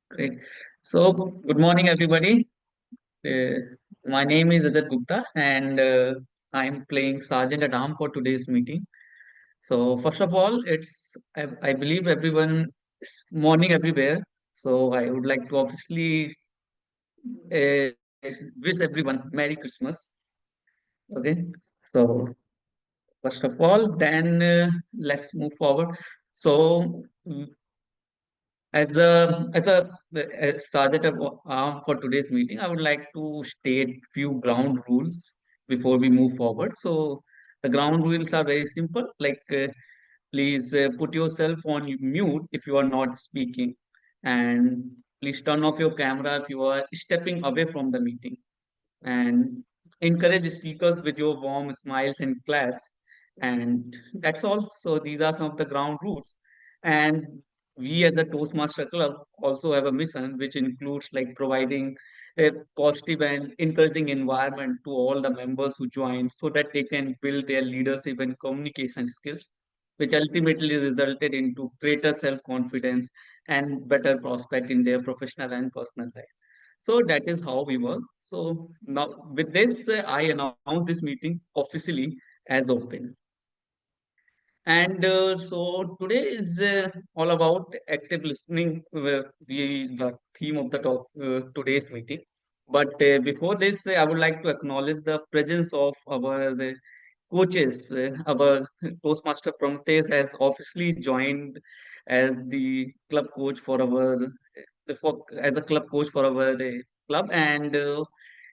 Great. So, good morning, everybody. Uh, my name is Ajat Gupta, and I'm playing Sergeant at Arm for today's meeting. So, first of all, I believe everyone is morning everywhere. So, I would like to obviously wish everyone Merry Christmas. Okay. So, first of all, then let's move forward. So, as sergeant of arm for today's meeting, I would like to state few ground rules before we move forward. So the ground rules are very simple. Please put yourself on mute if you are not speaking, and please turn off your camera if you are stepping away from the meeting, and encourage speakers with your warm smiles and claps. And that's all. So these are some of the ground rules. And we as a Toastmaster Club also have a mission which includes like providing a positive and encouraging environment to all the members who join so that they can build their leadership and communication skills, which ultimately resulted into greater self-confidence and better prospect in their professional and personal life. So that is how we work. So now with this, I announce this meeting officially as open. And so today is all about active listening. The theme of the today's meeting. But before this, I would like to acknowledge the presence of our coaches. Our Toastmaster Prometheus has officially joined as the club coach for as a club coach for our club, and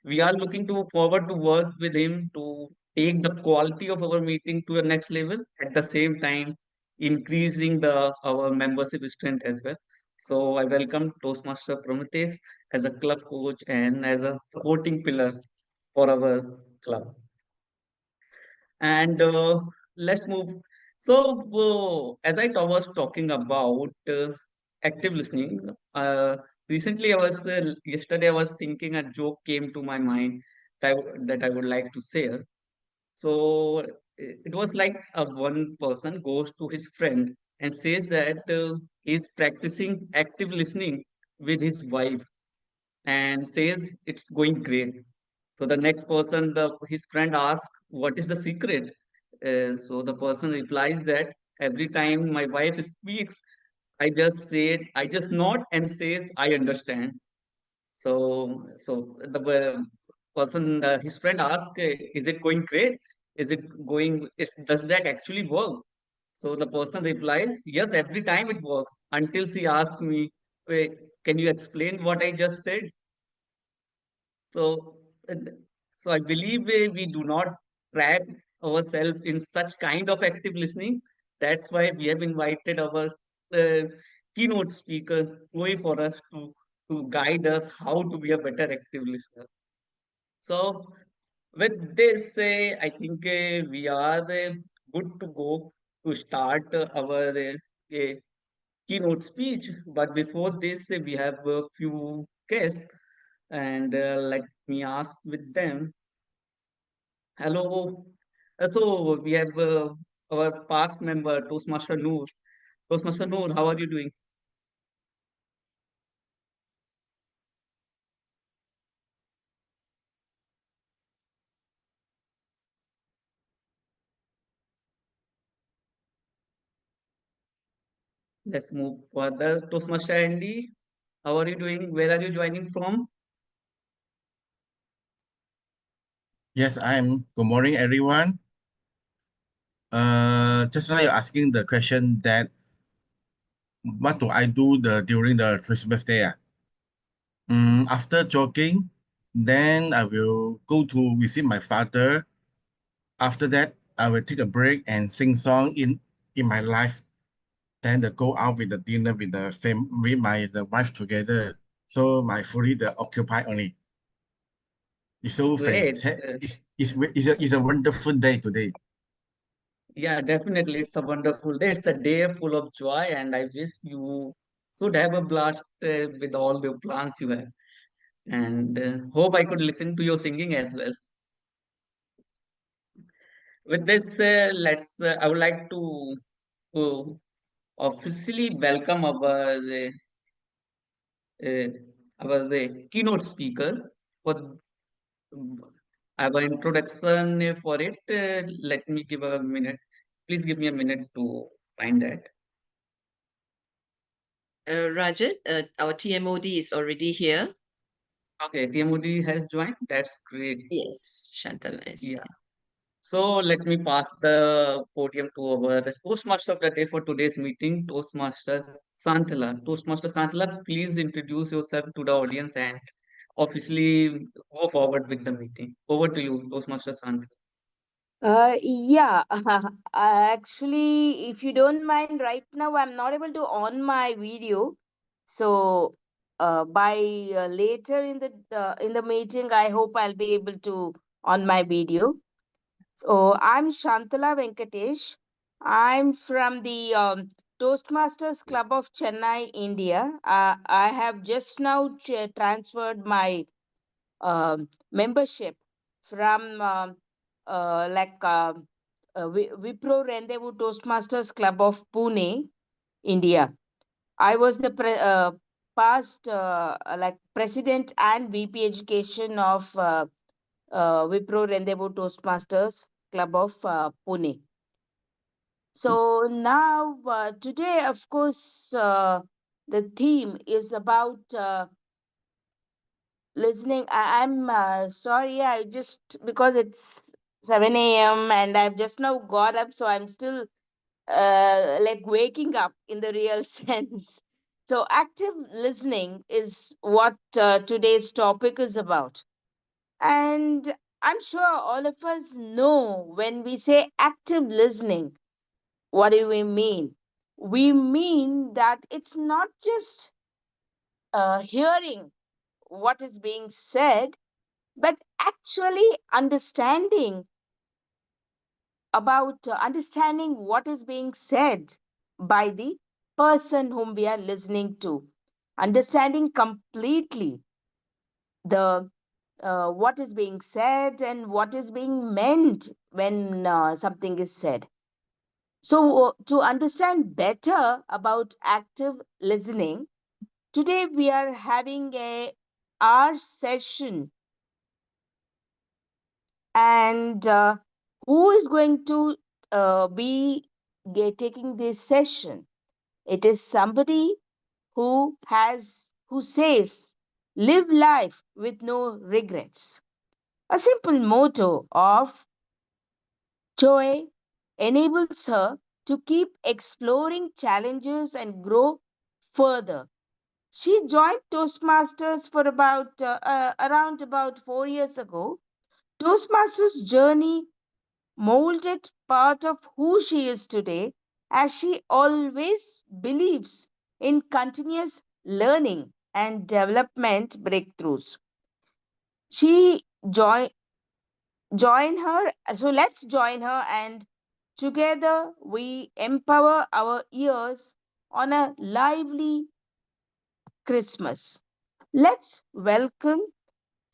we are looking to forward to work with him to take the quality of our meeting to the next level, at the same time increasing the our membership strength as well. So I welcome Toastmaster Prometheus as a club coach and as a supporting pillar for our club. And let's move. So as was talking about active listening, recently yesterday I was thinking, a joke came to my mind that I would like to share. So it was like one person goes to his friend and says that he's practicing active listening with his wife, and says it's going great. So the next person, the his friend asks, "What is the secret?" So the person replies that every time my wife speaks, I just nod and says, "I understand." So the his friend asks, "Is it going great? Does that actually work?" So the person replies, "Yes, every time it works until she asks me, wait, can you explain what I just said?" So, uh, so I believe we do not track ourselves in such kind of active listening. That's why we have invited our uh, keynote speaker, Chloe, for us to guide us how to be a better active listener. So, with this, I think we are good to go to start our keynote speech. But before this, we have a few guests, and let me ask with them. Hello. So we have our past member, Toastmaster Noor. Toastmaster Noor, how are you doing? Let's move further. Toastmaster Andy, how are you doing? Where are you joining from? Yes, I'm. Good morning, everyone. Just now you're asking the question that what do I do during the Christmas day? After jogging, then I will go to visit my father. After that, I will take a break and sing song in my life. Then go out with the dinner with with the wife together. So my fully the occupied only. It's so Great. fantastic. It's a wonderful day today. Yeah, definitely. It's a wonderful day. It's a day full of joy, and I wish you should have a blast with all the plans you have. And hope I could listen to your singing as well. With this, I would like to officially welcome our Uh, I was a keynote speaker for I have an introduction for it. Let me give a minute. Please give me a minute to find that. Rajat, our TMOD is already here. Okay, TMOD has joined. That's great. Yes, Shantala is Yeah. here. So let me pass the podium to our Toastmaster of the day for today's meeting, Toastmaster Santala. Toastmaster Santala, please introduce yourself to the audience and officially go forward with the meeting. Over to you, Toastmaster Santala. Yeah, actually, if you don't mind, right now I'm not able to on my video. So, by later in the meeting, I hope I'll be able to on my video. So, I'm Shantala Venkatesh. I'm from the Toastmasters Club of Chennai, India. I have just now transferred my membership from Wipro Rendezvous Toastmasters Club of Pune, India. I was the past president and VP education of Wipro Rendezvous Toastmasters Club of Pune. So now today, of course, the theme is about listening. I'm sorry, I just because it's 7 a.m. and I've just now got up, so I'm still like waking up in the real sense. So, active listening is what today's topic is about. And I'm sure all of us know when we say active listening, what do we mean? We mean that it's not just hearing what is being said, but actually understanding what is being said by the person whom we are listening to, understanding completely the what is being said and what is being meant when something is said. So to understand better about active listening, today we are having a our session. And who is going to be taking this session? It is somebody who says, live life with no regrets. A simple motto of Joy enables her to keep exploring challenges and grow further. She joined Toastmasters for around about 4 years ago. Toastmasters journey molded part of who she is today, as she always believes in continuous learning and development breakthroughs. She join her, so let's join her, and together we empower our ears on a lively Christmas. Let's welcome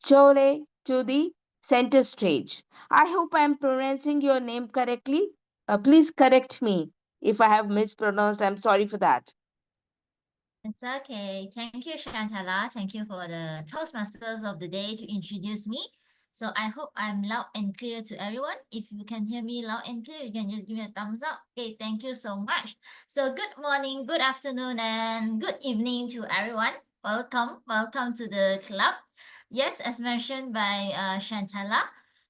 Chole to the center stage. I hope I am pronouncing your name correctly. Please correct me if I have mispronounced. I'm sorry for that. It's okay. Thank you, Shantala. Thank you for the Toastmasters of the day to introduce me. So I hope I'm loud and clear to everyone. If you can hear me loud and clear, you can just give me a thumbs up. Okay, thank you so much. So good morning, good afternoon, and good evening to everyone. Welcome to the club. Yes, as mentioned by Shantala,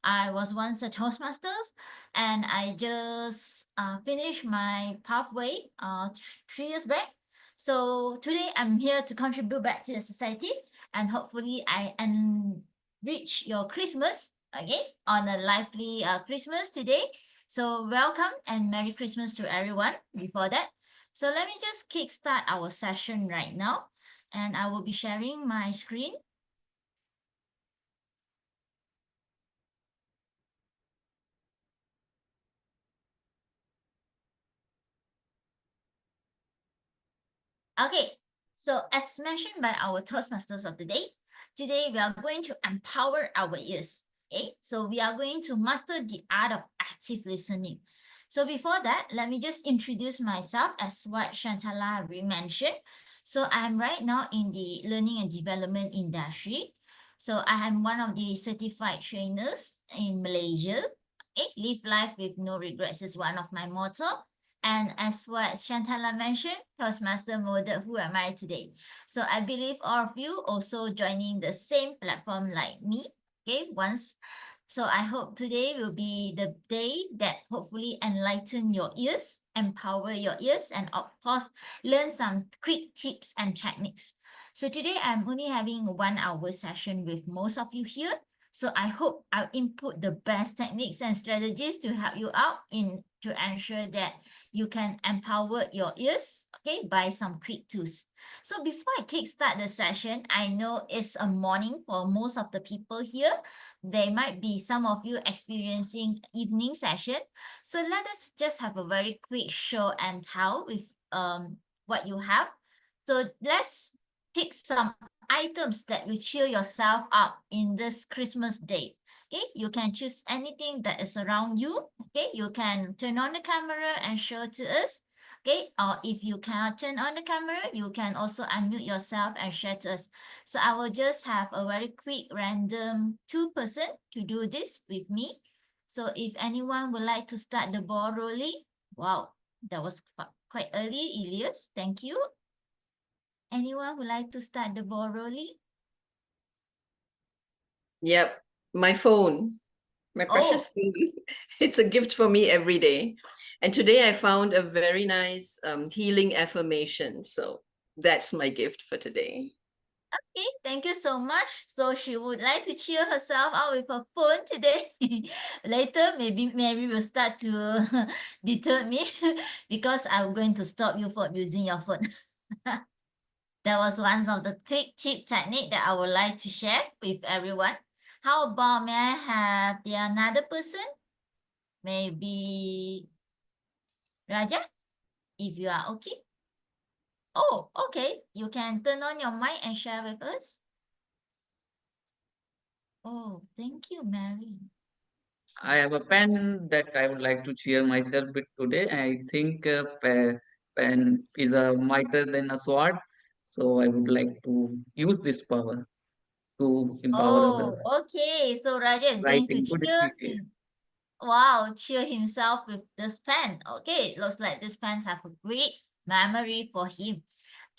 I was once a Toastmasters, and I just finished my pathway 3 years back. So today I'm here to contribute back to the society, and hopefully I enrich your Christmas, okay, on a lively Christmas today. So welcome and Merry Christmas to everyone before that. So let me just kickstart our session right now, and I will be sharing my screen. Okay, so as mentioned by our Toastmasters of the day, today we are going to empower our ears. Okay, so we are going to master the art of active listening. So before that, let me just introduce myself as what Shantala mentioned. So I'm right now in the learning and development industry. So I am one of the certified trainers in Malaysia. Live life with no regrets is one of my motto. And as what Shantala mentioned, Toastmaster model, who am I today? So I believe all of you also joining the same platform like me. Once. So I hope today will be the day that hopefully enlighten your ears, empower your ears, and of course, learn some quick tips and techniques. So today I'm only having a 1 hour session with most of you here. So I hope I'll input the best techniques and strategies to help you out to ensure that you can empower your ears, by some quick tools. So before I kickstart the session, I know it's a morning for most of the people here. There might be some of you experiencing evening session. So let us just have a very quick show and tell with what you have. So let's pick some items that will cheer yourself up in this Christmas day. You can choose anything that is around you. You can turn on the camera and show to us. Or if you cannot turn on the camera, you can also unmute yourself and share to us. So I will just have a very quick random 2 person to do this with me. So if anyone would like to start the ball rolling, wow, that was quite early, Elias. Thank you. Anyone would like to start the ball rolling? Yep, my phone, my precious phone. It's a gift for me every day. And today I found a very nice healing affirmation. So that's my gift for today. Okay, thank you so much. So she would like to cheer herself out with her phone today. Later, maybe Mary will start to deter me because I'm going to stop you from using your phone. That was one of the quick tip technique that I would like to share with everyone. How about may I have the another person? Maybe Raja, if you are okay. Oh, okay. You can turn on your mic and share with us. Oh, thank you, Mary. I have a pen that I would like to cheer myself with today. I think pen is a mightier than a sword, so I would like to use this power to empower Oh, others. okay. So Raja is going to Writing good speeches. cheer himself with this pen. Okay, it looks like this pens have a great memory for him.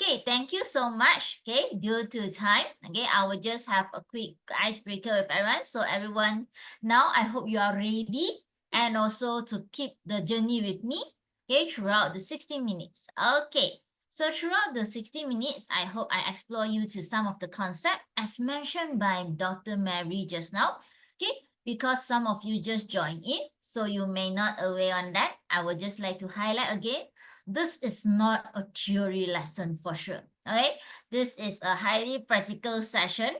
Okay, thank you so much. Okay, due to time, okay, I will just have a quick icebreaker with everyone. So everyone, now I hope you are ready and also to keep the journey with me, okay, throughout the 60 minutes. Okay, so throughout the 60 minutes, I hope I explore you to some of the concept as mentioned by Dr. Mary just now. Okay, because some of you just joined in, so you may not aware on that. I would just like to highlight again, this is not a theory lesson for sure. Okay, this is a highly practical session.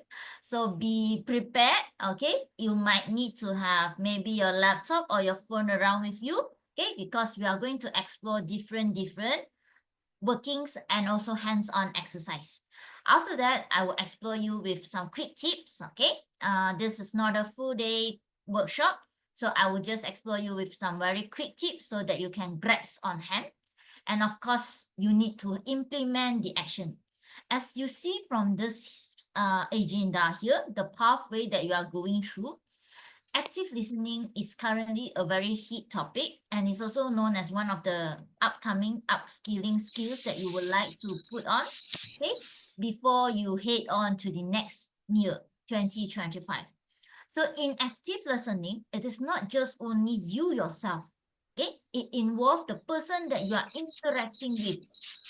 So be prepared. Okay, you might need to have maybe your laptop or your phone around with you. Okay, because we are going to explore different workings and also hands-on exercise. After that, I will explore you with some quick tips. Okay, this is not a full day workshop, so I will just explore you with some very quick tips so that you can grasp on hand. And of course, you need to implement the action. As you see from this agenda here, the pathway that you are going through, active listening is currently a very hot topic and is also known as one of the upcoming upskilling skills that you would like to put on, okay, before you head on to the next year, 2025. So in active listening, it is not just only you yourself, okay? It involves the person that you are interacting with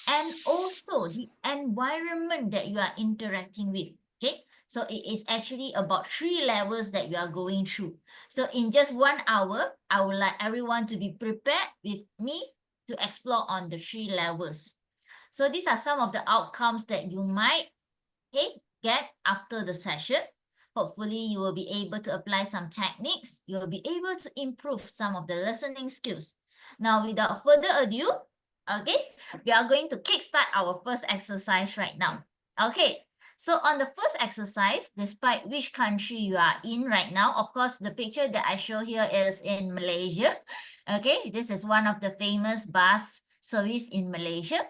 and also the environment that you are interacting with, okay? So it is actually about 3 levels that you are going through. So in just 1 hour, I would like everyone to be prepared with me to explore on the 3 levels. So these are some of the outcomes that you might get after the session. Hopefully, you will be able to apply some techniques. You will be able to improve some of the listening skills. Now, without further ado, okay, we are going to kickstart our first exercise right now. Okay, So on the first exercise, despite which country you are in right now, of course, the picture that I show here is in Malaysia. Okay, this is one of the famous bus service in Malaysia.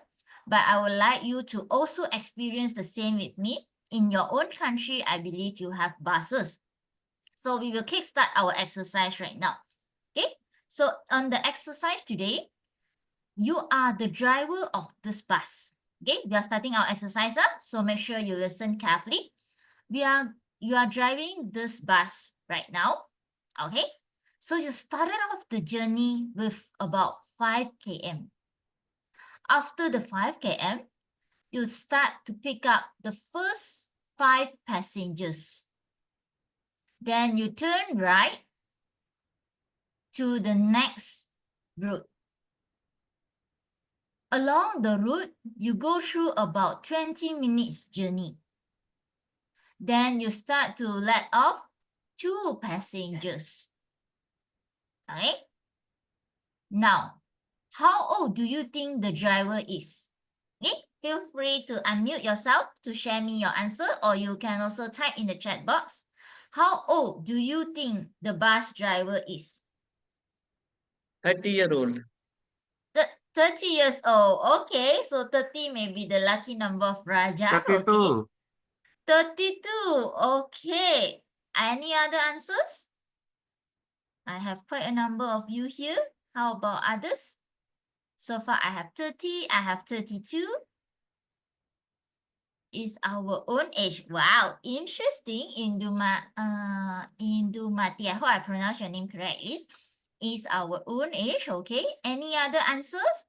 But I would like you to also experience the same with me. In your own country, I believe you have buses. So we will kickstart our exercise right now. Okay, so on the exercise today, you are the driver of this bus. Okay, we are starting our exercise, so make sure you listen carefully. You are driving this bus right now. Okay, so you started off the journey with about 5 km. After the 5 km, you start to pick up the first 5 passengers. Then you turn right to the next route. Along the route, you go through about 20 minutes journey. Then you start to let off 2 passengers. Okay? Now, how old do you think the driver is? Okay? Feel free to unmute yourself to share me your answer, or you can also type in the chat box. How old do you think the bus driver is? 30-year-old. 30 years old. Okay, so 30 may be the lucky number of Rajan. Okay. 32. 32. Okay. Any other answers? I have quite a number of you here. How about others? So far, I have 30. I have 32. Is our own age. Wow, interesting. Indumati, I hope I pronounced your name correctly. Is our own age. Okay. Any other answers?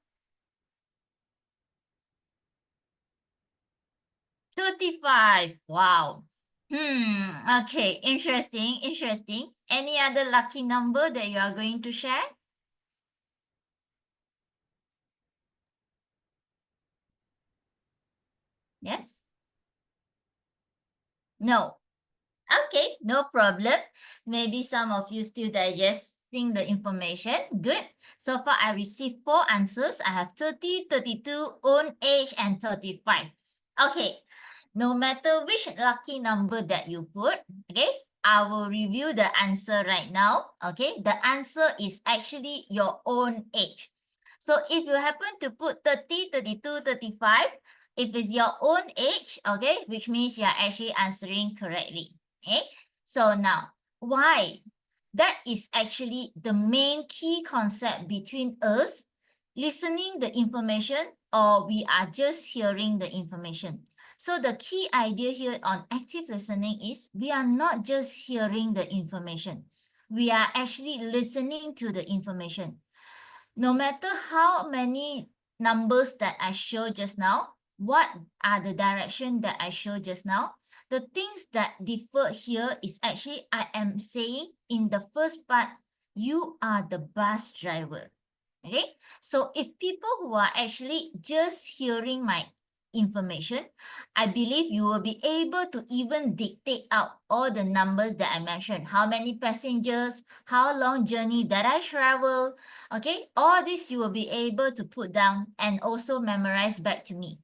35. Wow. Okay. Interesting. Interesting. Any other lucky number that you are going to share? Yes? No. Okay, no problem. Maybe some of you still digesting the information. Good. So far, I received 4 answers. I have 30, 32, own age, and 35. Okay. No matter which lucky number that you put, okay, I will review the answer right now. Okay, the answer is actually your own age. So if you happen to put 30, 32, 35, if it's your own age, okay, which means you are actually answering correctly. Okay, so now, why? That is actually the main key concept between us listening the information or we are just hearing the information. So the key idea here on active listening is we are not just hearing the information. We are actually listening to the information. No matter how many numbers that I showed just now, what are the direction that I showed just now? The things that differ here is actually I am saying in the first part, you are the bus driver. Okay, so if people who are actually just hearing my information, I believe you will be able to even dictate out all the numbers that I mentioned. How many passengers, how long journey that I travel. Okay, all this you will be able to put down and also memorize back to me.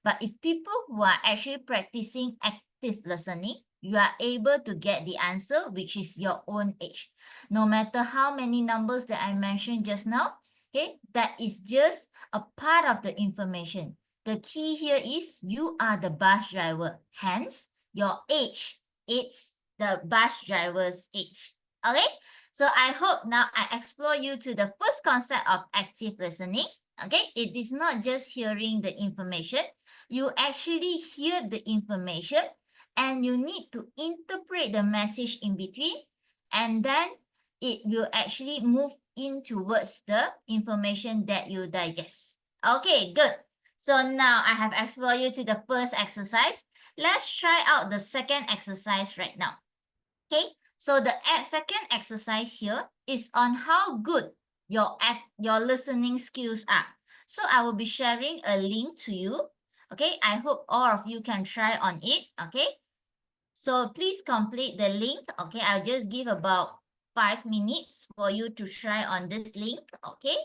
But if people who are actually practicing active listening, you are able to get the answer, which is your own age. No matter how many numbers that I mentioned just now, okay, that is just a part of the information. The key here is you are the bus driver. Hence, your age, it's the bus driver's age. Okay, so I hope now I explore you to the first concept of active listening. Okay, it is not just hearing the information. You actually hear the information and you need to interpret the message in between, and then it will actually move in towards the information that you digest. Okay, good. So now I have explored you to the first exercise. Let's try out the second exercise right now. Okay, so the second exercise here is on how good your listening skills are. So I will be sharing a link to you. Okay, I hope all of you can try on it. Okay, so please complete the link. Okay, I'll just give about 5 minutes for you to try on this link. Okay,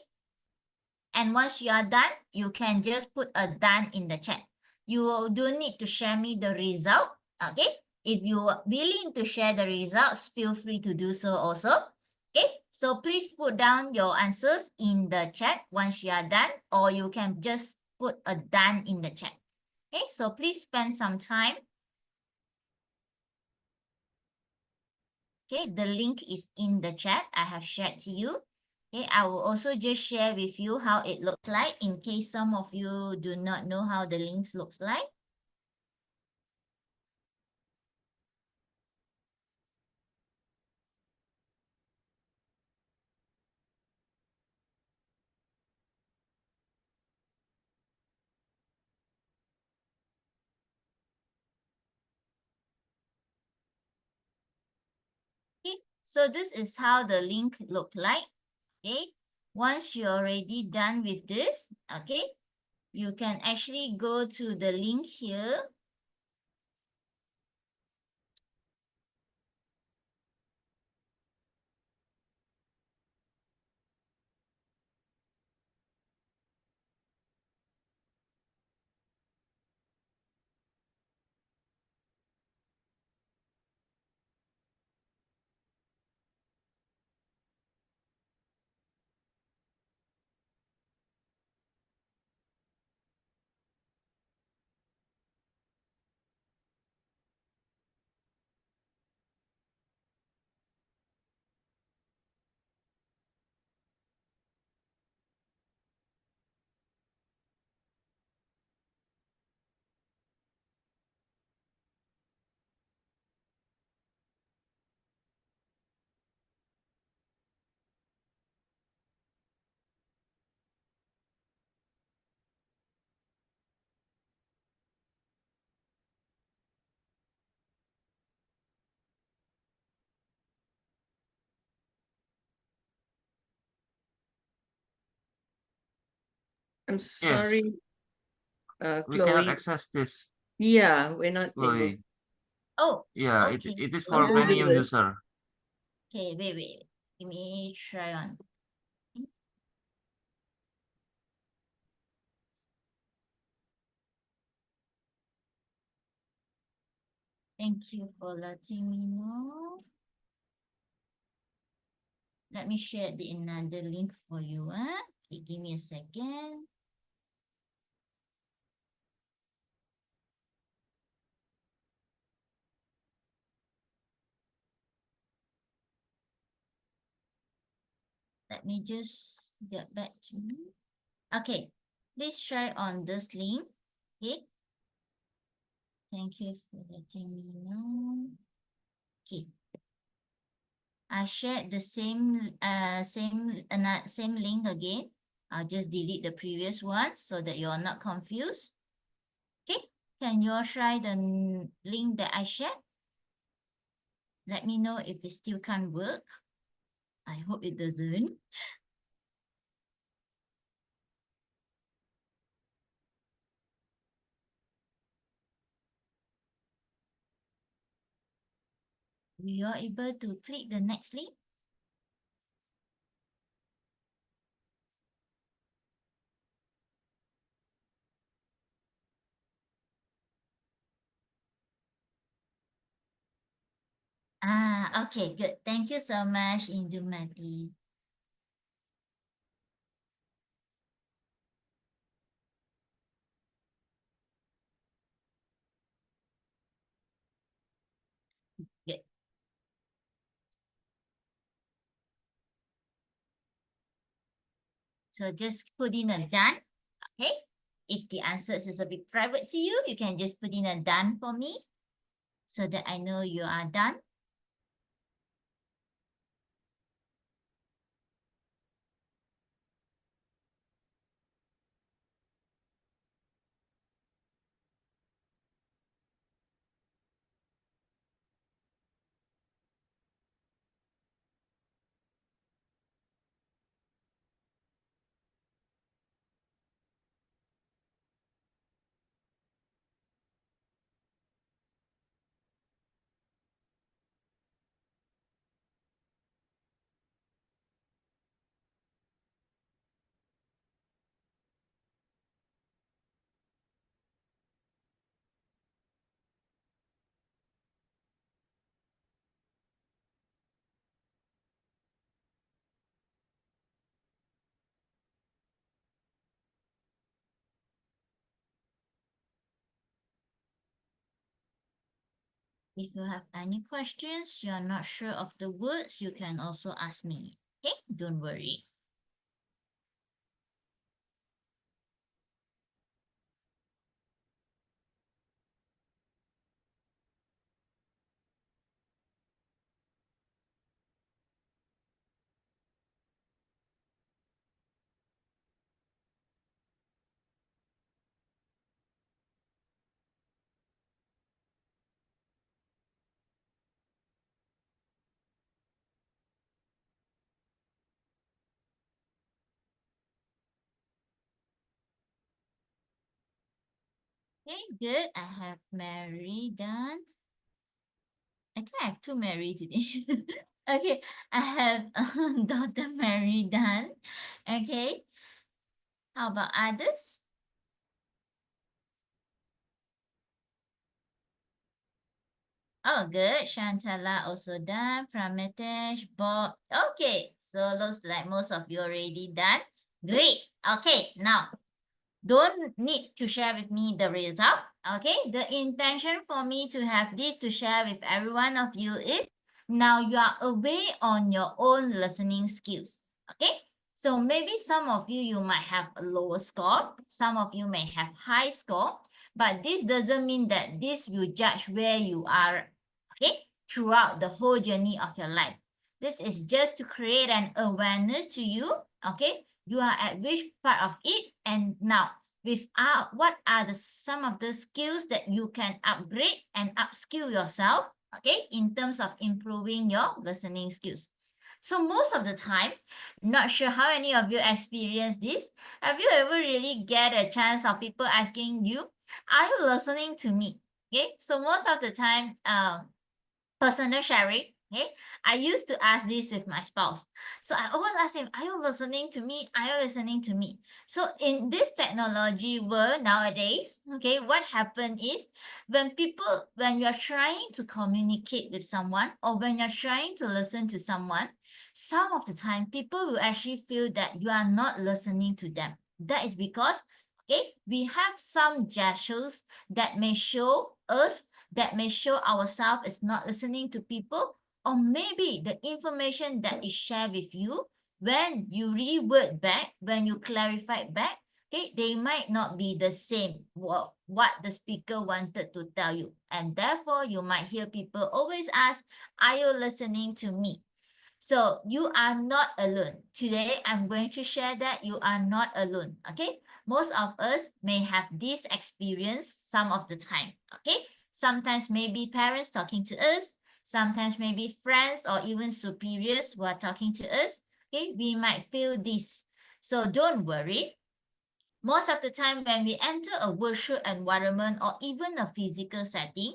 and once you are done, you can just put a done in the chat. you don't need to share me the result. Okay. If you are willing to share the results, feel free to do so also. Okay, so please put down your answers in the chat once you are done, or you can just put a done in the chat. Okay, so please spend some time. Okay, the link is in the chat I have shared to you. Okay, I will also just share with you how it looks like in case some of you do not know how the links looks like. Okay, so this is how the link look like. Okay, once you're already done with this, okay, you can actually go to the link here. I'm Yes, sorry, we cannot Chloe. access this, Yeah, we're not able. Chloe. Oh, Yeah, okay. it is What for do we do premium with? user. Okay, wait. Give me try on. Thank you for letting me know. Let me share the another link for you. Okay, give me a second. Let me just get back to you. Okay, please try on this link. Okay. Thank you for letting me know. Okay. I shared the same link again. I'll just delete the previous one so that you're not confused. Okay, can you all try the link that I shared? Let me know if it still can't work. I hope it doesn't. We are able to click the next link. Okay, good. Thank you so much, Indumati. Good. So just put in a done, okay? If the answers is a bit private to you, you can just put in a done for me so that I know you are done. If you have any questions, you are not sure of the words, you can also ask me. Okay, don't worry. Okay, good. I have Mary done. I think I have two Mary today. Okay, I have Dr. Mary done. Okay, how about others? Oh, good. Shantala also done. Pramitesh, Bob. Okay, so looks like most of you already done. Great. Okay, now don't need to share with me the result. Okay, the intention for me to have this to share with every one of you is now you are away on your own listening skills. Okay, so maybe some of you might have a lower score, some of you may have high score, but this doesn't mean that this will judge where you are, okay, throughout the whole journey of your life. This is just to create an awareness to you, okay, you are at which part of it, and now without what are some of the skills that you can upgrade and upskill yourself, okay, in terms of improving your listening skills. So most of the time, not sure how many of you experience this. Have you ever really get a chance of people asking you, are you listening to me? Okay, so most of the time, personal sharing. Okay, I used to ask this with my spouse. So I always ask him, are you listening to me? Are you listening to me? So in this technology world nowadays, okay, what happened is when you're trying to communicate with someone or when you're trying to listen to someone, some of the time people will actually feel that you are not listening to them. That is because, okay, we have some gestures that may show us, that may show ourselves is not listening to people, or maybe the information that is shared with you, when you reword back, when you clarify back, okay, they might not be the same of what the speaker wanted to tell you. And therefore, you might hear people always ask, are you listening to me? So you are not alone. Today, I'm going to share that you are not alone. Okay. Most of us may have this experience some of the time. Okay. Sometimes maybe parents talking to us. Sometimes maybe friends or even superiors who are talking to us. Okay. We might feel this. So don't worry. Most of the time when we enter a virtual environment or even a physical setting,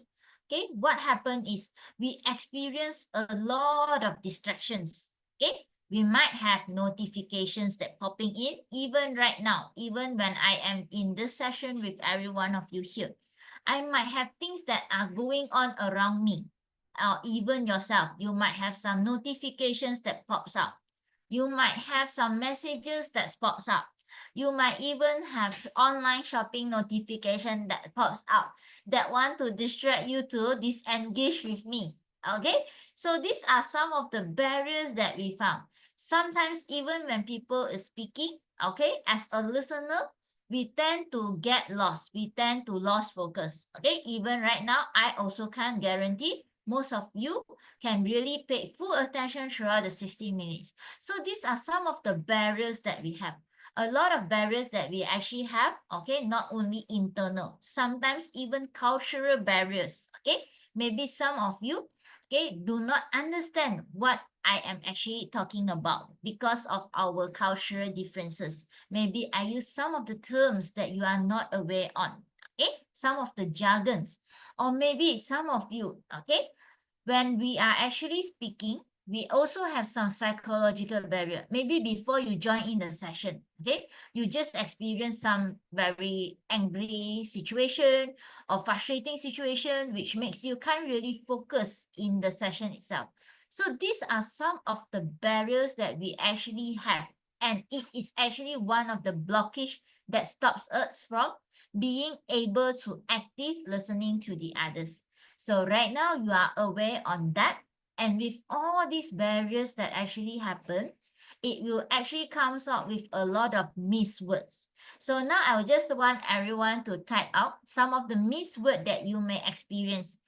okay, what happens is we experience a lot of distractions. Okay, we might have notifications that popping in even right now, even when I am in this session with every one of you here. I might have things that are going on around me, or even yourself. You might have some notifications that pops up. You might have some messages that pops up. You might even have online shopping notification that pops up that want to distract you to disengage with me. Okay, so these are some of the barriers that we found. Sometimes even when people is speaking, okay, as a listener, we tend to get lost. We tend to lose focus. Okay, even right now, I also can't guarantee most of you can really pay full attention throughout the 60 minutes. So these are some of the barriers that we have. A lot of barriers that we actually have, okay, not only internal, sometimes even cultural barriers, okay. Maybe some of you, okay, do not understand what I am actually talking about because of our cultural differences. Maybe I use some of the terms that you are not aware on, okay, some of the jargons, or maybe some of you, okay, when we are actually speaking, we also have some psychological barrier. Maybe before you join in the session, okay, you just experience some very angry situation or frustrating situation, which makes you can't really focus in the session itself. So these are some of the barriers that we actually have. And it is actually one of the blockage that stops us from being able to active listening to the others. So right now you are aware on that. And with all these barriers that actually happen, it will actually comes out with a lot of missed words. So now I will just want everyone to type out some of the missed words that you may experience.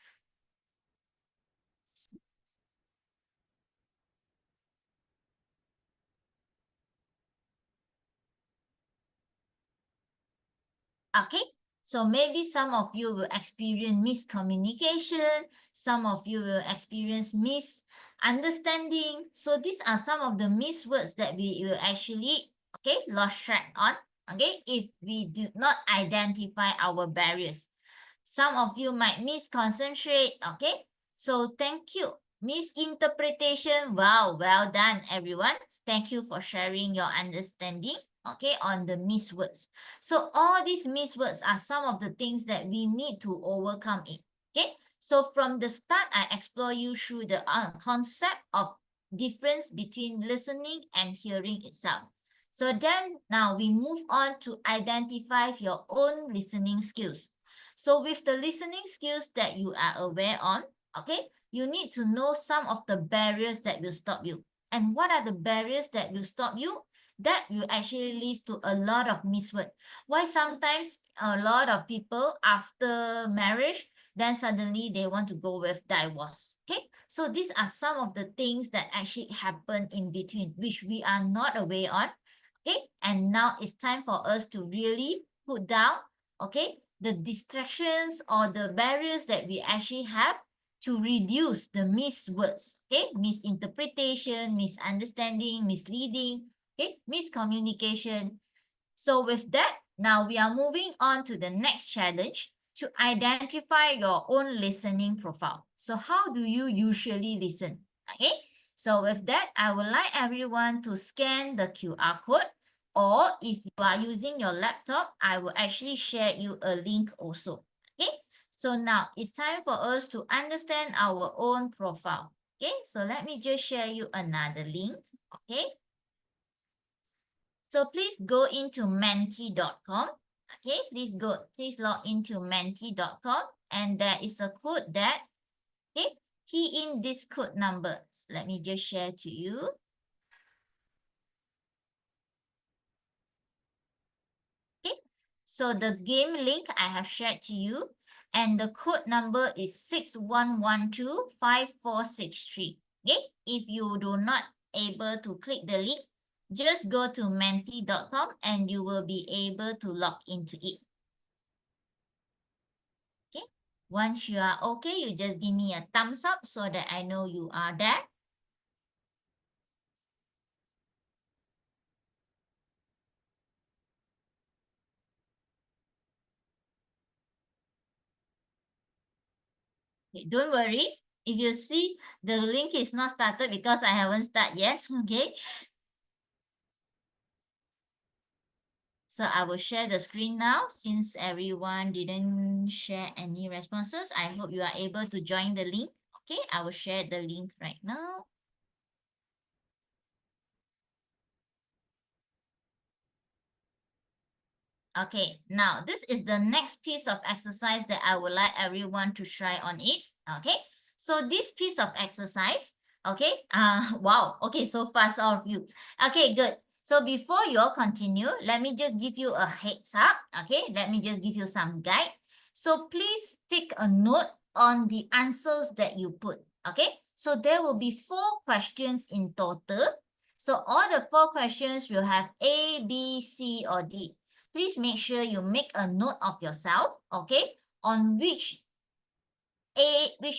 Okay, so maybe some of you will experience miscommunication, some of you will experience misunderstanding. So these are some of the missed words that we will actually, okay, lost track on, okay, if we do not identify our barriers. Some of you might misconcentrate, okay? So thank you. Misinterpretation, wow, well done, everyone. Thank you for sharing your understanding, okay, on the missed words. So all these missed words are some of the things that we need to overcome it, okay? So from the start, I explore you through the concept of difference between listening and hearing itself. So then now we move on to identify your own listening skills. So with the listening skills that you are aware on, okay, you need to know some of the barriers that will stop you. And what are the barriers that will stop you? That will actually lead to a lot of misword. Why sometimes a lot of people after marriage, then suddenly they want to go with divorce. Okay, so these are some of the things that actually happen in between, which we are not aware on. Okay, and now it's time for us to really put down, okay, the distractions or the barriers that we actually have to reduce the missed words, okay, misinterpretation, misunderstanding, misleading, okay, miscommunication. So with that, now we are moving on to the next challenge, to identify your own listening profile. So how do you usually listen? Okay, so with that, I would like everyone to scan the QR code, or if you are using your laptop, I will actually share you a link also. Okay, so now it's time for us to understand our own profile. Okay, so let me just share you another link. Okay, so please go into menti.com. Okay, please log into menti.com, and there is a code that, okay, key in this code number. Let me just share to you. Okay, so the game link I have shared to you, and the code number is 61125463. Okay, if you do not able to click the link, just go to menti.com and you will be able to log into it. Okay, once you are okay, you just give me a thumbs up so that I know you are there. Okay, don't worry. If you see the link is not started because I haven't started yet, okay? So I will share the screen now since everyone didn't share any responses. I hope you are able to join the link. Okay, I will share the link right now. Okay, now this is the next piece of exercise that I would like everyone to try on it. Okay, so this piece of exercise, okay, wow, okay, so fast all of you. Okay, good. So before you all continue, let me just give you a heads up. Okay, let me just give you some guide. So please take a note on the answers that you put. Okay, so there will be 4 questions in total. So all the 4 questions will have A, B, C, or D. Please make sure you make a note of yourself, okay, on which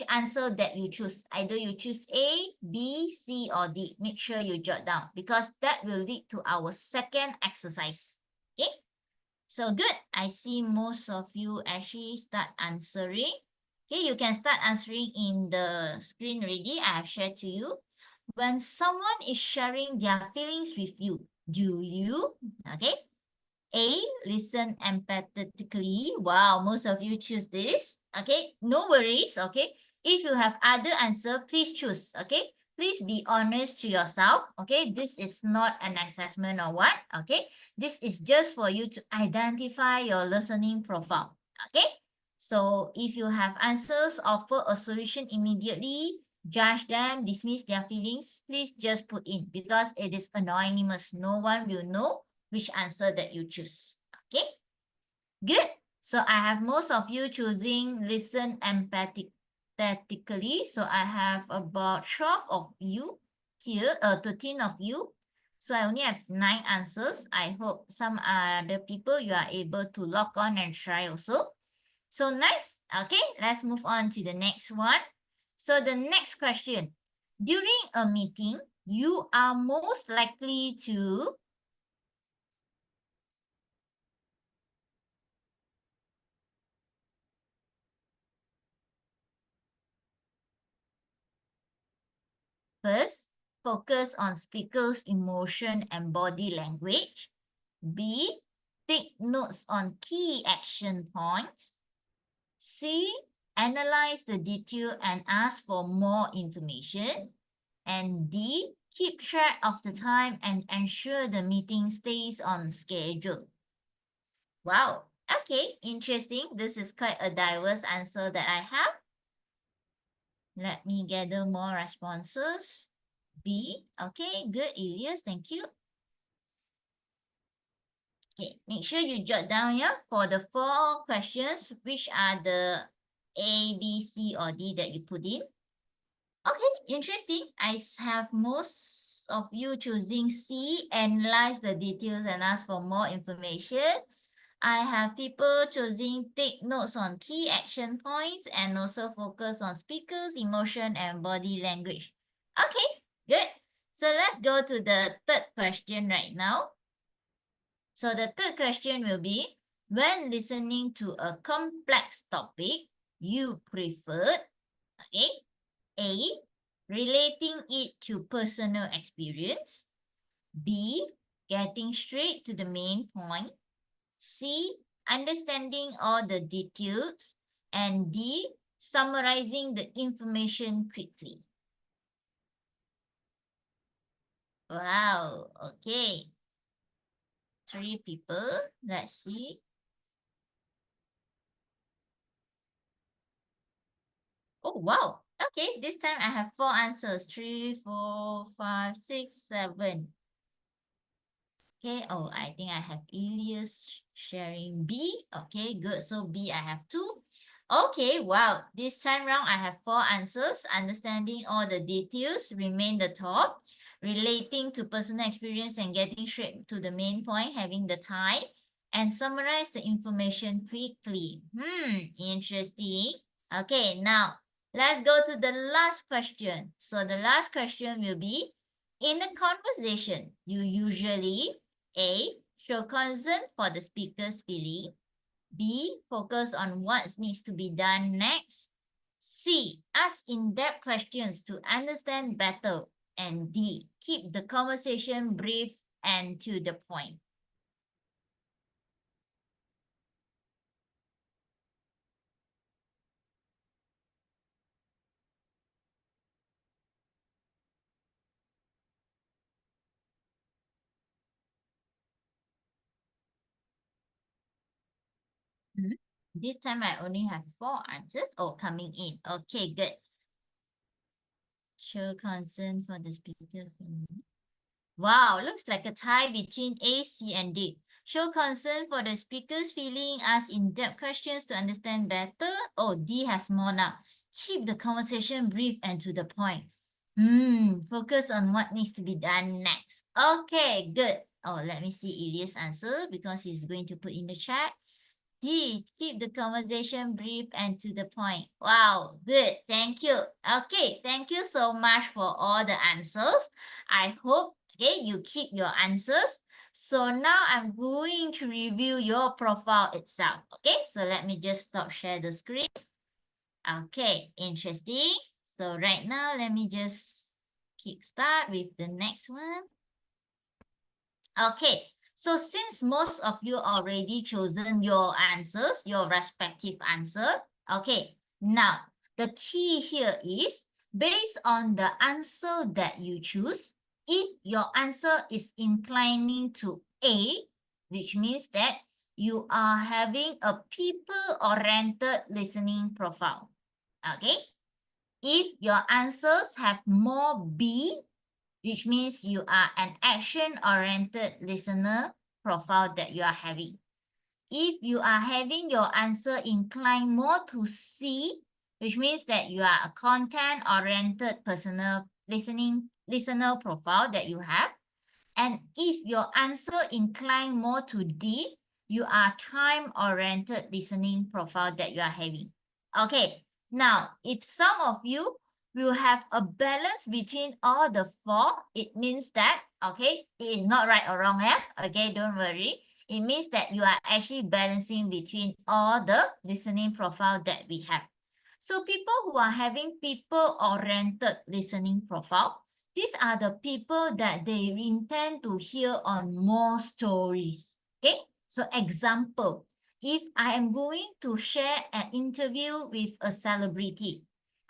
answer that you choose. Either you choose A, B, C, or D. Make sure you jot down because that will lead to our second exercise. Okay, so good. I see most of you actually start answering. Okay, you can start answering in the screen already. I have shared to you. When someone is sharing their feelings with you, do you, okay, A, listen empathetically. Wow, most of you choose this. Okay, no worries. Okay, if you have other answer, please choose. Okay, please be honest to yourself. Okay, this is not an assessment or what. Okay, this is just for you to identify your listening profile. Okay, So if you have answers, offer a solution immediately, judge them, dismiss their feelings, please just put in because it is anonymous. No one will know which answer that you choose. Okay, good. So I have most of you choosing listen empathetically. So I have about 12 of you here, 13 of you. So I only have 9 answers. I hope some other people you are able to log on and try also. So nice. Okay, let's move on to the next one. So the next question. During a meeting, you are most likely to first, focus on speaker's emotion and body language. B, take notes on key action points. C, analyze the detail and ask for more information. And D, keep track of the time and ensure the meeting stays on schedule. Wow. Okay, interesting. This is quite a diverse answer that I have. Let me gather more responses. B. Okay, good, Elias. Thank you. Okay, make sure you jot down here for the 4 questions, which are the A, B, C, or D that you put in. Okay, interesting. I have most of you choosing C, analyze the details and ask for more information. I have people choosing take notes on key action points and also focus on speakers, emotion, and body language. Okay, good. So let's go to the third question right now. So the third question will be, when listening to a complex topic, you prefer, okay, A, relating it to personal experience. B, getting straight to the main point. C, understanding all the details. And D, summarizing the information quickly. Wow, okay. 3 people, let's see. Oh, wow. Okay, this time I have 4 answers. 3, 4, 5, 6, 7. Okay, oh, I think I have Elias sharing B. Okay, good. So B, I have 2. Okay, wow. This time round, I have 4 answers. Understanding all the details remain the top. Relating to personal experience and getting straight to the main point, having the tie. And summarize the information quickly. Interesting. Okay, now, let's go to the last question. So the last question will be, in a conversation, you usually A, show concern for the speaker's feeling. B, focus on what needs to be done next. C, ask in-depth questions to understand better. And D, keep the conversation brief and to the point. This time I only have 4 answers. Oh, coming in. Okay, good. Show concern for the speaker. Wow, looks like a tie between A, C, and D. Show concern for the speaker's feeling, ask in-depth questions to understand better. Oh, D has more now. Keep the conversation brief and to the point. Focus on what needs to be done next. Okay, good. Oh, let me see Elias' answer because he's going to put in the chat. D, keep the conversation brief and to the point. Wow, good. Thank you. Okay, thank you so much for all the answers. I hope, okay, you keep your answers. So now I'm going to review your profile itself. Okay, so let me just stop share the screen. Okay, interesting. So right now, let me just kickstart with the next one. Okay, so since most of you already chosen your answers, your respective answer, okay, now the key here is based on the answer that you choose, if your answer is inclining to A, which means that you are having a people-oriented listening profile. Okay? If your answers have more B, which means you are an action-oriented listener profile that you are having. If you are having your answer inclined more to C, which means that you are a content-oriented personal listener profile that you have. And if your answer incline more to D, you are time-oriented listening profile that you are having. Okay, now if some of you will have a balance between all the four, it means that, okay, it is not right or wrong, yeah? Okay, don't worry. It means that you are actually balancing between all the listening profile that we have. So people who are having people-oriented listening profile, these are the people that they intend to hear on more stories. Okay, so example, if I am going to share an interview with a celebrity,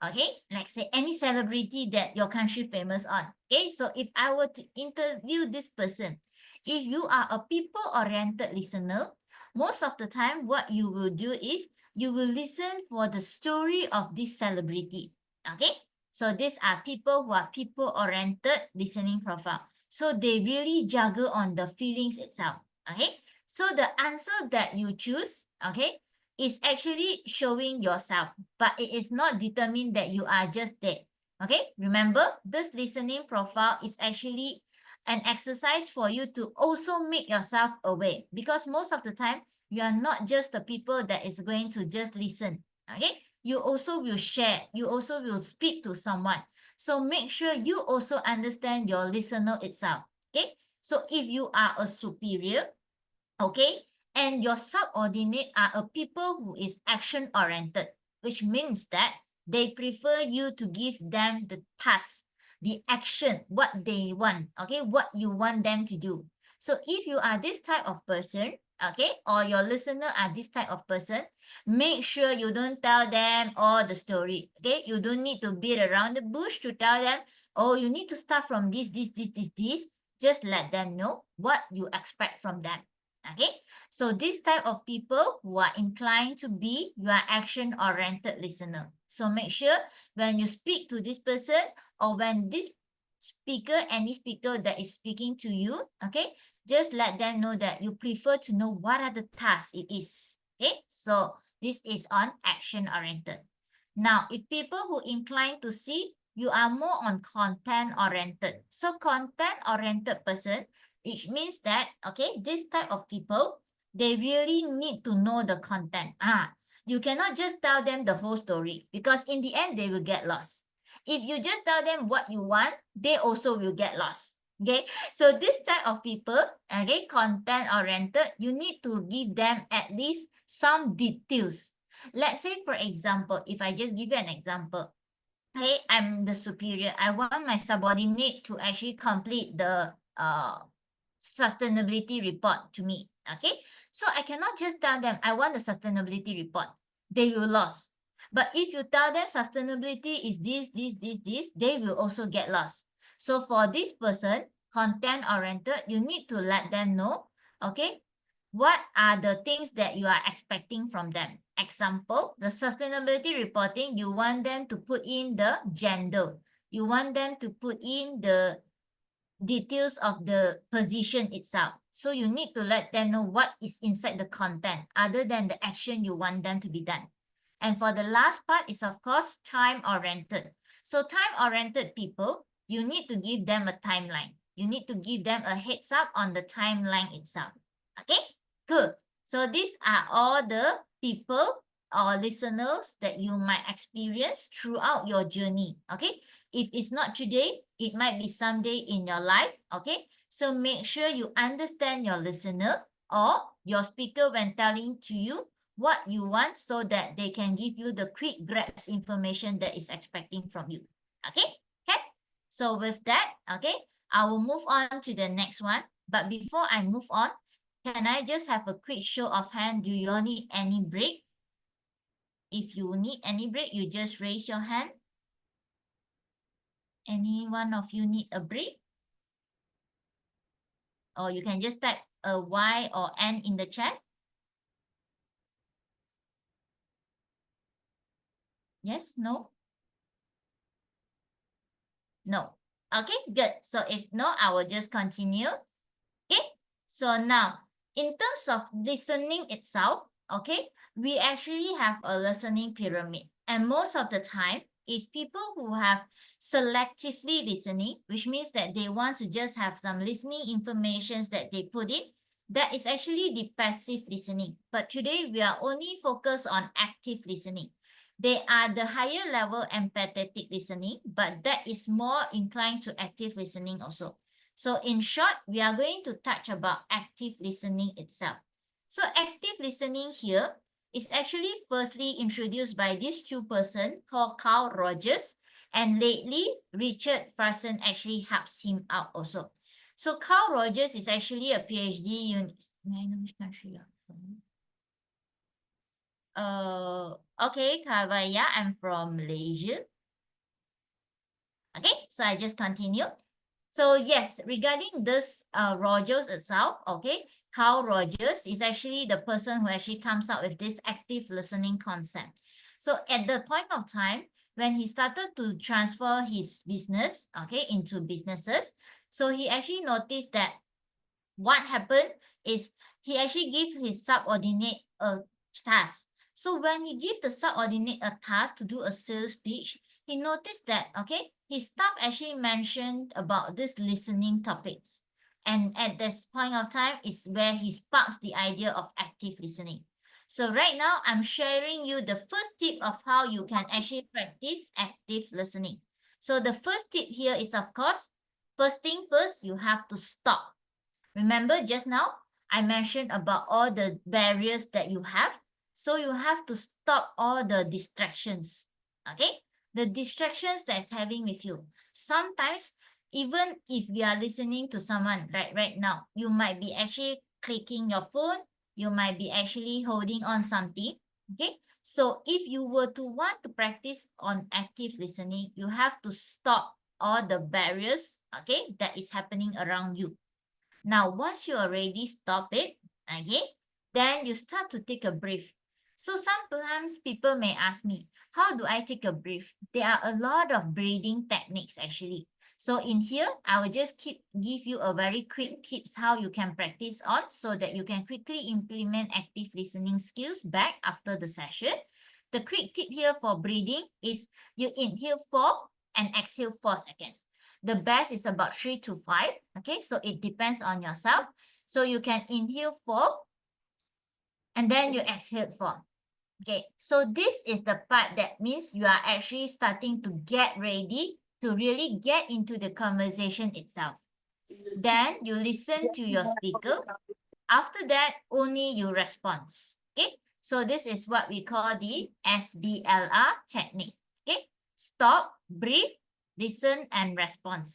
okay, like say any celebrity that your country famous on. Okay, so if I were to interview this person, if you are a people-oriented listener, most of the time what you will do is you will listen for the story of this celebrity. Okay, so these are people who are people-oriented listening profile. So they really juggle on the feelings itself. Okay, so the answer that you choose, okay, is actually showing yourself, but it is not determined that you are just there. Okay, remember, this listening profile is actually an exercise for you to also make yourself aware, because most of the time, you are not just the people that is going to just listen. Okay, you also will share, you also will speak to someone. So make sure you also understand your listener itself. Okay, so if you are a superior, okay, and your subordinate are a people who is action oriented, which means that they prefer you to give them the task, the action, what they want, okay, what you want them to do. So if you are this type of person, okay, or your listener are this type of person, make sure you don't tell them all the story. Okay, you don't need to beat around the bush to tell them, oh, you need to start from this. Just let them know what you expect from them. Okay, so this type of people who are inclined to be your action-oriented listener. So make sure when you speak to this person, or when this speaker, any speaker that is speaking to you, okay, just let them know that you prefer to know what are the tasks it is. Okay, so this is on action-oriented. Now, if people who incline to see, you are more on content-oriented. So content-oriented person, which means that, okay, this type of people, they really need to know the content. You cannot just tell them the whole story, because in the end, they will get lost. If you just tell them what you want, they also will get lost. Okay, so this type of people, okay, content-oriented, you need to give them at least some details. Let's say, for example, if I just give you an example, hey, I'm the superior. I want my subordinate to actually complete the sustainability report to me. Okay, so I cannot just tell them I want the sustainability report. They will lose. But if you tell them sustainability is this, they will also get lost. So for this person, content oriented, you need to let them know, okay, what are the things that you are expecting from them? Example, the sustainability reporting, you want them to put in the gender. You want them to put in the details of the position itself. So you need to let them know what is inside the content other than the action you want them to be done. And for the last part is, of course, time-oriented. So time-oriented people, you need to give them a timeline. You need to give them a heads up on the timeline itself. Okay, good. So these are all the people or listeners that you might experience throughout your journey. Okay, if it's not today, it might be someday in your life. Okay, so make sure you understand your listener or your speaker when telling to you what you want, so that they can give you the quick grasp information that is expecting from you. Okay, so with that, okay, I will move on to the next one. But before I move on, can I just have a quick show of hand? Do you all need any break? If you need any break, you just raise your hand. Any one of you need a break? Or you can just type a Y or N in the chat. Yes, no? No. Okay, good. So if no, I will just continue. Okay, so now in terms of listening itself, okay, we actually have a listening pyramid. And most of the time, if people who have selectively listening, which means that they want to just have some listening informations that they put in, that is actually the passive listening. But today we are only focused on active listening. They are the higher level empathetic listening, but that is more inclined to active listening also. So in short, we are going to touch about active listening itself. So active listening here is actually firstly introduced by this two person called Carl Rogers, and lately Richard Farson actually helps him out also. So Carl Rogers is actually a PhD in, may I know which country you are from? Okay, Kavaya, I'm from Malaysia. Okay, so I just continue. So yes, regarding this Rogers itself, okay, Carl Rogers is actually the person who actually comes up with this active listening concept. So at the point of time when he started to transfer his business, okay, into businesses, so he actually noticed that what happened is he actually gave his subordinate a task. So when he gave the subordinate a task to do a sales pitch, he noticed that, okay, his staff actually mentioned about this listening topics. And at this point of time is where he sparks the idea of active listening. So right now, I'm sharing you the first tip of how you can actually practice active listening. So the first tip here is, of course, first thing first, you have to stop. Remember just now, I mentioned about all the barriers that you have. So you have to stop all the distractions, okay? The distractions that's having with you. Sometimes, even if you are listening to someone right now, you might be actually clicking your phone, you might be actually holding on something, okay? So if you were to want to practice on active listening, you have to stop all the barriers, okay, that is happening around you. Now, once you already stop it, okay, then you start to take a breath. So sometimes people may ask me, how do I take a breath? There are a lot of breathing techniques actually. So in here, I will just give you a very quick tips how you can practice on so that you can quickly implement active listening skills back after the session. The quick tip here for breathing is you inhale 4 and exhale 4 seconds. The best is about 3 to 5. Okay, so it depends on yourself. So you can inhale 4 and then you exhale 4. Okay, so this is the part that means you are actually starting to get ready to really get into the conversation itself. Then you listen to your speaker. After that, only you respond. Okay, so this is what we call the SBLR technique. Okay, stop, breathe, listen, and respond.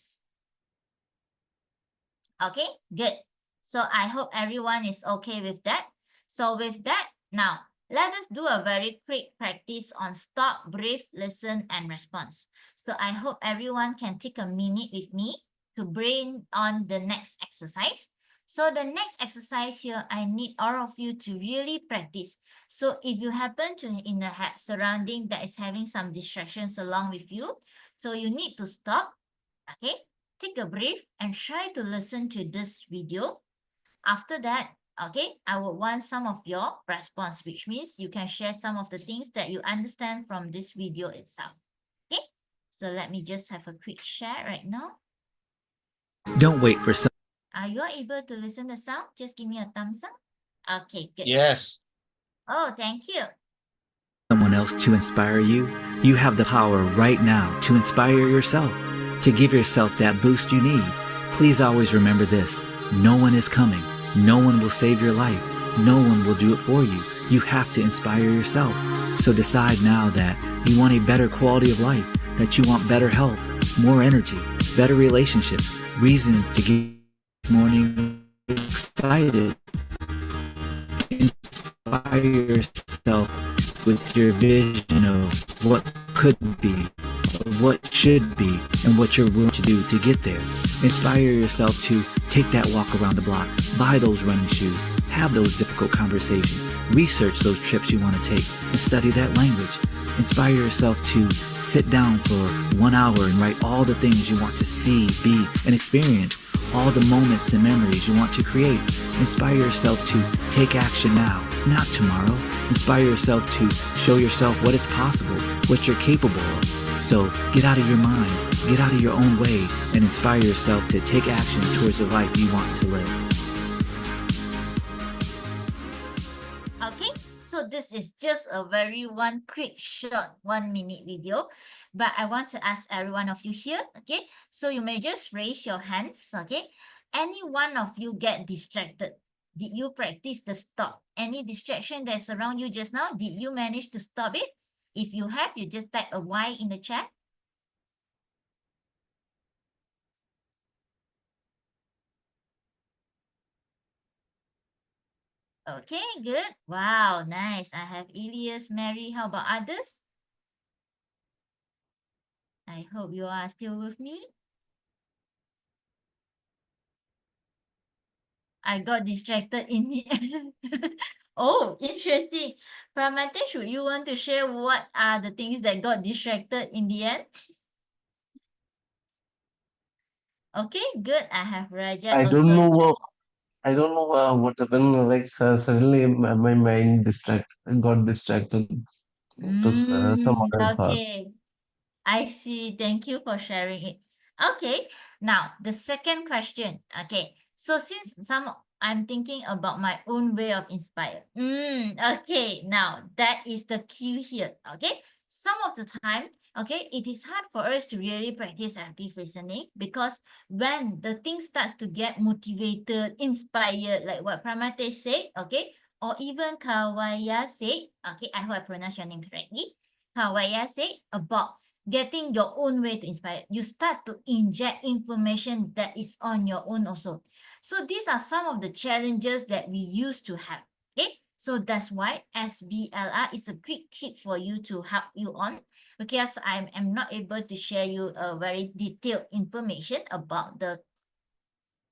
Okay, good. So I hope everyone is okay with that. So with that, now let us do a very quick practice on stop, breathe, listen, and response. So I hope everyone can take a minute with me to bring on the next exercise. So the next exercise here, I need all of you to really practice. So if you happen to in a surrounding that is having some distractions along with you, so you need to stop, okay? Take a breath and try to listen to this video. After that, okay, I would want some of your response, which means you can share some of the things that you understand from this video itself. Okay, so let me just have a quick share right now. Don't wait for some. Are you able to listen the sound? Just give me a thumbs up. Okay, good. Yes. Oh, thank you. Someone else to inspire you. You have the power right now to inspire yourself, to give yourself that boost you need. Please always remember this. No one is coming. No one will save your life. No one will do it for you. You have to inspire yourself. So decide now that you want a better quality of life, that you want better health, more energy, better relationships, reasons to get morning excited. Inspire yourself with your vision of what could be, what should be, and what you're willing to do to get there. Inspire yourself to take that walk around the block, buy those running shoes, have those difficult conversations, research those trips you want to take, and study that language. Inspire yourself to sit down for 1 hour and write all the things you want to see, be, and experience, all the moments and memories you want to create. Inspire yourself to take action now, not tomorrow. Inspire yourself to show yourself what is possible, what you're capable of. So get out of your mind, get out of your own way, and inspire yourself to take action towards the life you want to live. Okay, so this is just a very one quick short 1 minute video, but I want to ask every one of you here, okay, so you may just raise your hands, okay, any one of you get distracted, did you practice the stop? Any distraction that's around you just now, did you manage to stop it? If you have, you just type a Y in the chat. Okay, good. Wow, nice. I have Elias, Mary. How about others? I hope you are still with me. I got distracted in the end. Oh, interesting. Pramate, should you want to share what are the things that got distracted in the end? Okay, good. I have Rajat I also. don't know what happened. Like suddenly my mind got distracted to some other thought. Okay. I see. Thank you for sharing it. Okay. Now, the second question. Okay. So since I'm thinking about my own way of inspire. Okay. Now, that is the cue here. Okay. Some of the time, okay, it is hard for us to really practice active listening because when the thing starts to get motivated, inspired, like what Pramate said, okay, or even Kawaya said, okay, I hope I pronounced your name correctly. Kawaya said about getting your own way to inspire. You start to inject information that is on your own also. So these are some of the challenges that we used to have. Okay, so that's why SBLR is a quick tip for you to help you on, because I am not able to share you a very detailed information about the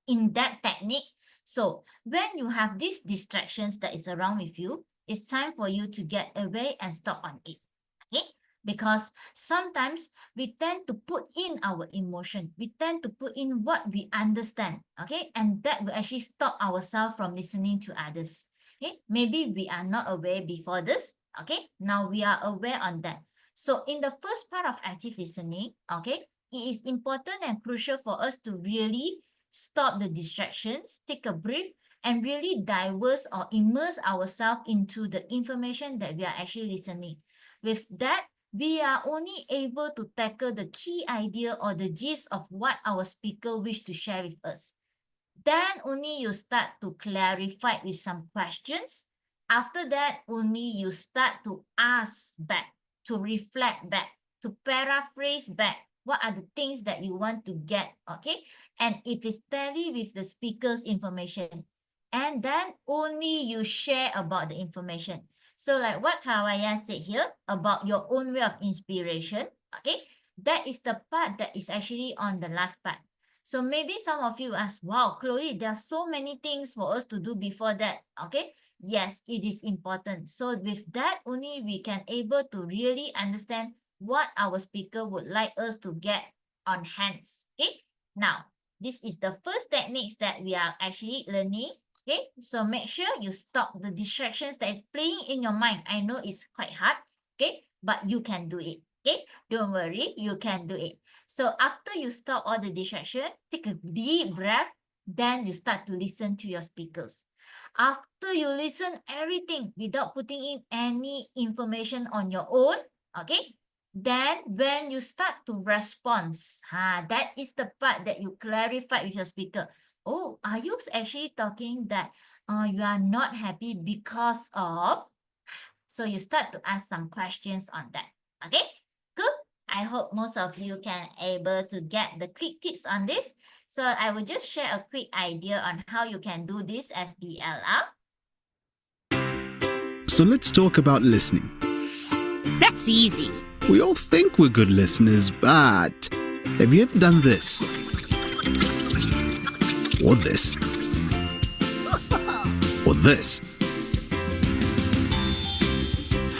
in-depth technique. So when you have these distractions that is around with you, it's time for you to get away and stop on it. Okay, because sometimes we tend to put in our emotion, we tend to put in what we understand, okay, and that will actually stop ourselves from listening to others. Okay, maybe we are not aware before this, okay, now we are aware on that. So in the first part of active listening, okay, it is important and crucial for us to really stop the distractions, take a breath, and really diverse or immerse ourselves into the information that we are actually listening. With that, we are only able to tackle the key idea or the gist of what our speaker wish to share with us. Then only you start to clarify with some questions. After that, only you start to ask back, to reflect back, to paraphrase back. What are the things that you want to get, okay? And if it's tally with the speaker's information, and then only you share about the information. So like what Kawaya said here about your own way of inspiration, okay? That is the part that is actually on the last part. So maybe some of you ask, wow, Chloe, there are so many things for us to do before that, okay? Yes, it is important. So with that, only we can able to really understand what our speaker would like us to get on hands, okay? Now, this is the first techniques that we are actually learning, okay? So make sure you stop the distractions that is playing in your mind. I know it's quite hard, okay? But you can do it, okay? Don't worry, you can do it. So after you stop all the distraction, take a deep breath, then you start to listen to your speakers. After you listen everything without putting in any information on your own, okay? Then when you start to respond, that is the part that you clarify with your speaker. Oh, are you actually talking that you are not happy because of? So you start to ask some questions on that. Okay, good. I hope most of you can able to get the quick tips on this. So I will just share a quick idea on how you can do this as BLR. So let's talk about listening. That's easy. We all think we're good listeners, but have you ever done this? Or this? Or this?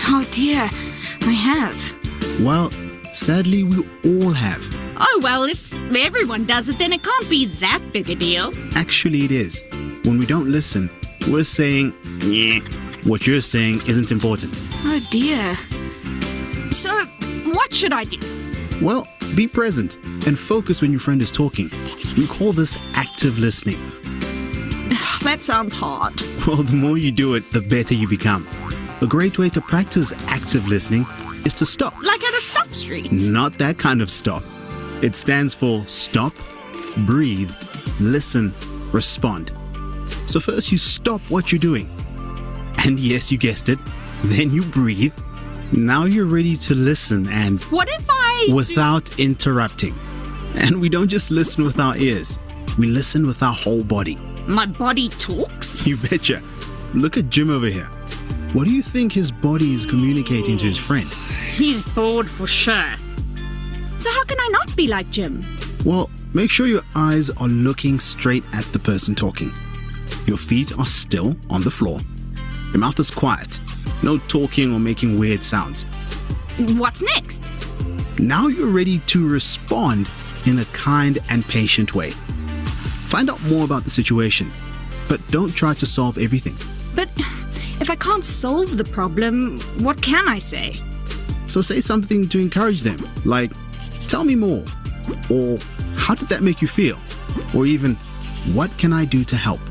Oh dear, I have. Well, sadly, we all have. Oh, well, if everyone does it, then it can't be that big a deal. Actually, it is. When we don't listen, we're saying, "Nyeh, what you're saying isn't important." Oh, dear. So, what should I do? Well, be present and focus when your friend is talking. We call this active listening. That sounds hard. Well, the more you do it, the better you become. A great way to practice active listening is to stop. Like at a stop street. Not that kind of stop. It stands for stop, breathe, listen, respond. So first you stop what you're doing. And yes, you guessed it. Then you breathe. Now you're ready to listen and What if I... without interrupting. And we don't just listen with our ears. We listen with our whole body. My body talks? You betcha. Look at Jim over here. What do you think his body is communicating to his friend? He's bored for sure. So how can I not be like Jim? Well, make sure your eyes are looking straight at the person talking. Your feet are still on the floor. Your mouth is quiet. No talking or making weird sounds. What's next? Now you're ready to respond in a kind and patient way. Find out more about the situation, but don't try to solve everything. But if I can't solve the problem, what can I say? So say something to encourage them, like, "Tell me more," or "How did that make you feel?" or even, "What can I do to help?"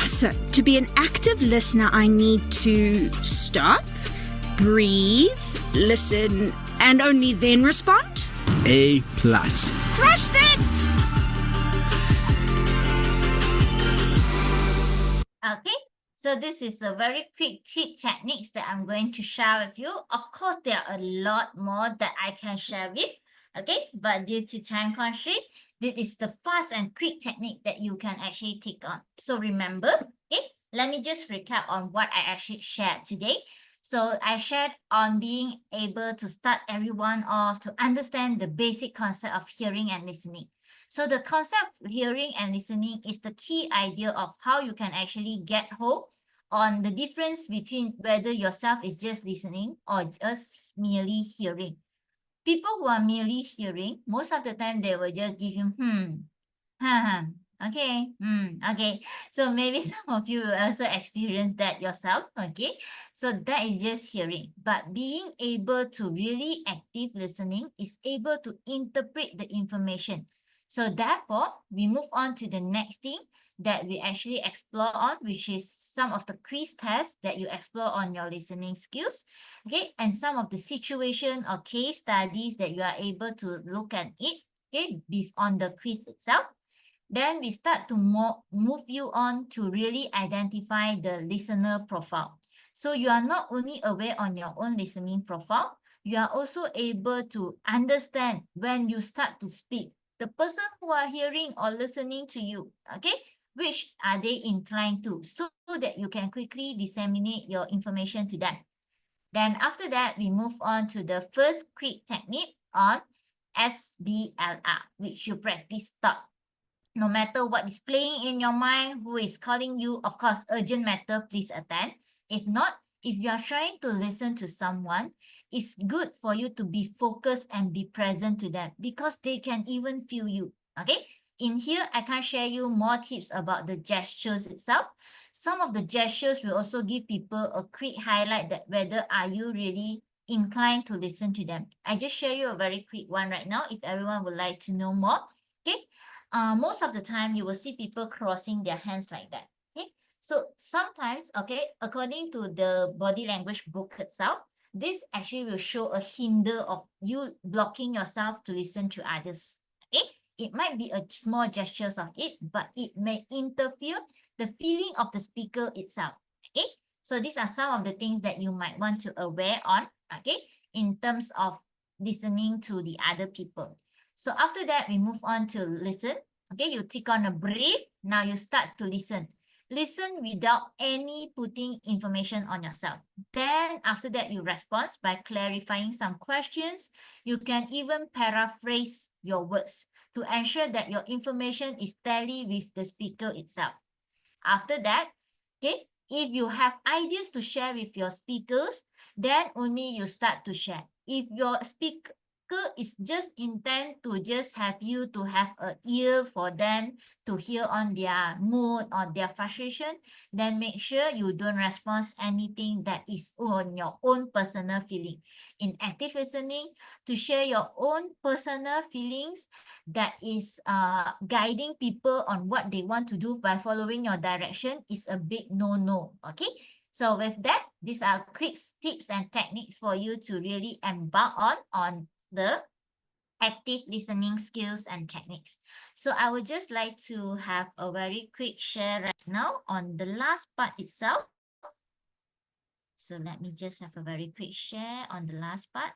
So, to be an active listener, I need to stop, breathe, listen, and only then respond? A+. Crushed it! Okay, so this is a very quick tip techniques that I'm going to share with you. Of course, there are a lot more that I can share with, okay? But due to time constraint, this is the fast and quick technique that you can actually take on. So remember, okay, let me just recap on what I actually shared today. So I shared on being able to start everyone off to understand the basic concept of hearing and listening. So the concept of hearing and listening is the key idea of how you can actually get hold on the difference between whether yourself is just listening or just merely hearing. People who are merely hearing, most of the time they will just give you okay, okay. So maybe some of you will also experience that yourself, okay? So that is just hearing. But being able to really active listening is able to interpret the information. So therefore, we move on to the next thing that we actually explore on, which is some of the quiz tests that you explore on your listening skills, okay? And some of the situation or case studies that you are able to look at it, okay, on the quiz itself. Then we start to move you on to really identify the listener profile. So you are not only aware on your own listening profile, you are also able to understand when you start to speak, the person who are hearing or listening to you, okay, which are they inclined to, so that you can quickly disseminate your information to them. Then after that, we move on to the first quick technique on SBLR, which you practice thought. No matter what is playing in your mind, who is calling you, of course, urgent matter, please attend. If not, if you are trying to listen to someone, it's good for you to be focused and be present to them because they can even feel you, okay? In here, I can share you more tips about the gestures itself. Some of the gestures will also give people a quick highlight that whether are you really inclined to listen to them. I just share you a very quick one right now if everyone would like to know more, okay? Most of the time, you will see people crossing their hands like that, okay? So sometimes, okay, according to the body language book itself, this actually will show a hinder of you blocking yourself to listen to others, okay? It might be a small gestures of it, but it may interfere the feeling of the speaker itself, okay? So these are some of the things that you might want to aware on, okay, in terms of listening to the other people. So after that, we move on to listen. Okay, you tick on a brief. Now you start to listen. Listen without any putting information on yourself. Then after that, you respond by clarifying some questions. You can even paraphrase your words to ensure that your information is tally with the speaker itself. After that, okay, if you have ideas to share with your speakers, then only you start to share. If your speaker is just intent to just have you to have an ear for them to hear on their mood or their frustration, then make sure you don't respond anything that is on your own personal feeling. In active listening, to share your own personal feelings that is guiding people on what they want to do by following your direction is a big no-no, okay? So with that, these are quick tips and techniques for you to really embark on the active listening skills and techniques. So I would just like to have a very quick share right now on the last part itself. So let me just have a very quick share on the last part.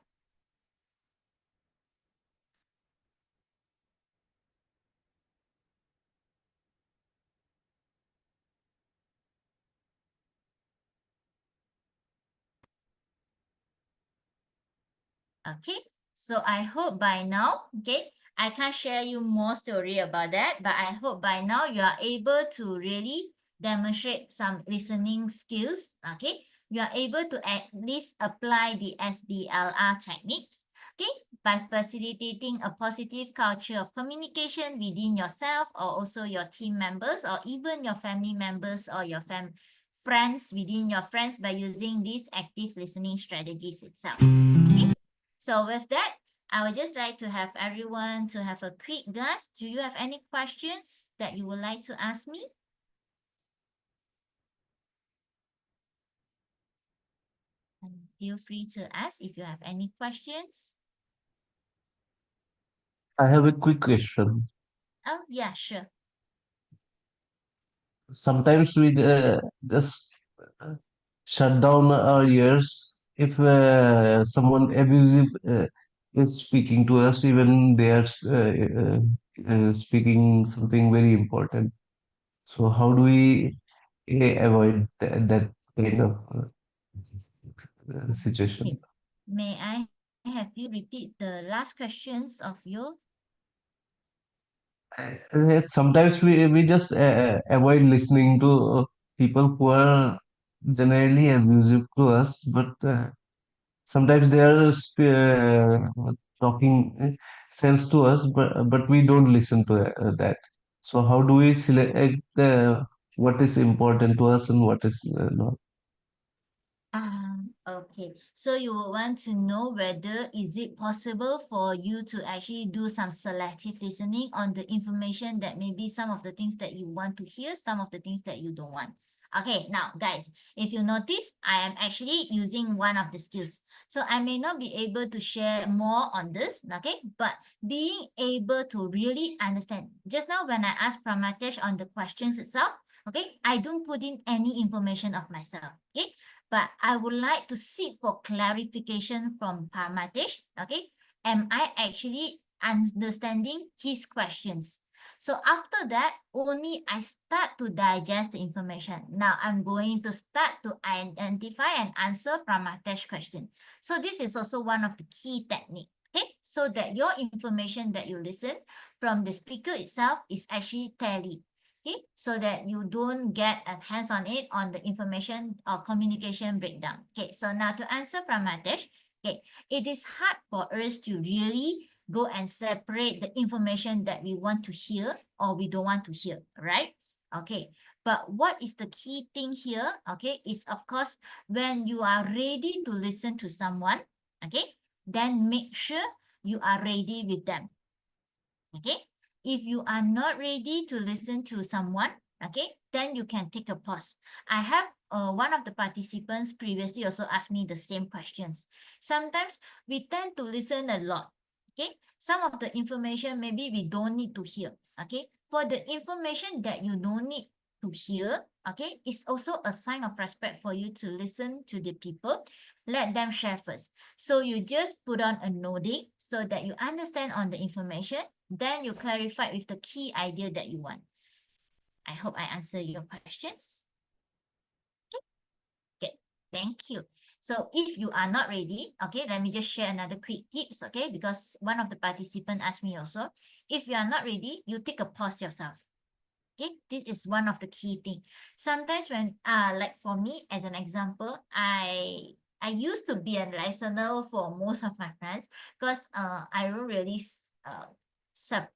Okay, so I hope by now, okay, I can't share you more story about that, but I hope by now you are able to really demonstrate some listening skills, okay? You are able to at least apply the SBLR techniques, okay? By facilitating a positive culture of communication within yourself or also your team members or even your family members or your friends within your friends by using these active listening strategies itself, okay? So with that, I would just like to have everyone to have a quick glance. Do you have any questions that you would like to ask me? And feel free to ask if you have any questions. I have a quick question. Oh, yeah, sure. Sometimes we just shut down our ears if someone abusive is speaking to us, even they are speaking something very important. So how do we avoid that kind of situation? May I have you repeat the last questions of yours? Sometimes we just avoid listening to people who are generally abusive to us, but sometimes they are talking sense to us, but we don't listen to that. So how do we select what is important to us and what is not? Okay. So you will want to know whether is it possible for you to actually do some selective listening on the information that maybe some of the things that you want to hear, some of the things that you don't want. Okay, now guys, if you notice, I am actually using one of the skills. So I may not be able to share more on this, okay? But being able to really understand. Just now when I asked Pramatesh on the questions itself, okay, I don't put in any information of myself, okay? But I would like to seek for clarification from Parmatish, okay? Am I actually understanding his questions? So after that, only I start to digest the information. Now I'm going to start to identify and answer Pramatesh's question. So this is also one of the key technique, okay? So that your information that you listen from the speaker itself is actually tallied. Okay, so that you don't get a hands on it on the information or communication breakdown. Okay, so now to answer Pramatesh, okay, it is hard for us to really go and separate the information that we want to hear or we don't want to hear, right? Okay, but what is the key thing here, okay, is of course, when you are ready to listen to someone, okay, then make sure you are ready with them, okay? If you are not ready to listen to someone, okay, then you can take a pause. I have one of the participants previously also asked me the same questions. Sometimes we tend to listen a lot, okay? Some of the information maybe we don't need to hear, okay? For the information that you don't need to hear, okay, it's also a sign of respect for you to listen to the people. Let them share first. So you just put on a nodding so that you understand on the information. Then you clarify with the key idea that you want. I hope I answer your questions. Okay, thank you. So if you are not ready, okay, let me just share another quick tips, okay, because one of the participants asked me also, if you are not ready, you take a pause yourself. Okay, this is one of the key things. Sometimes when, like for me, as an example, I I used to be a listener for most of my friends because I don't really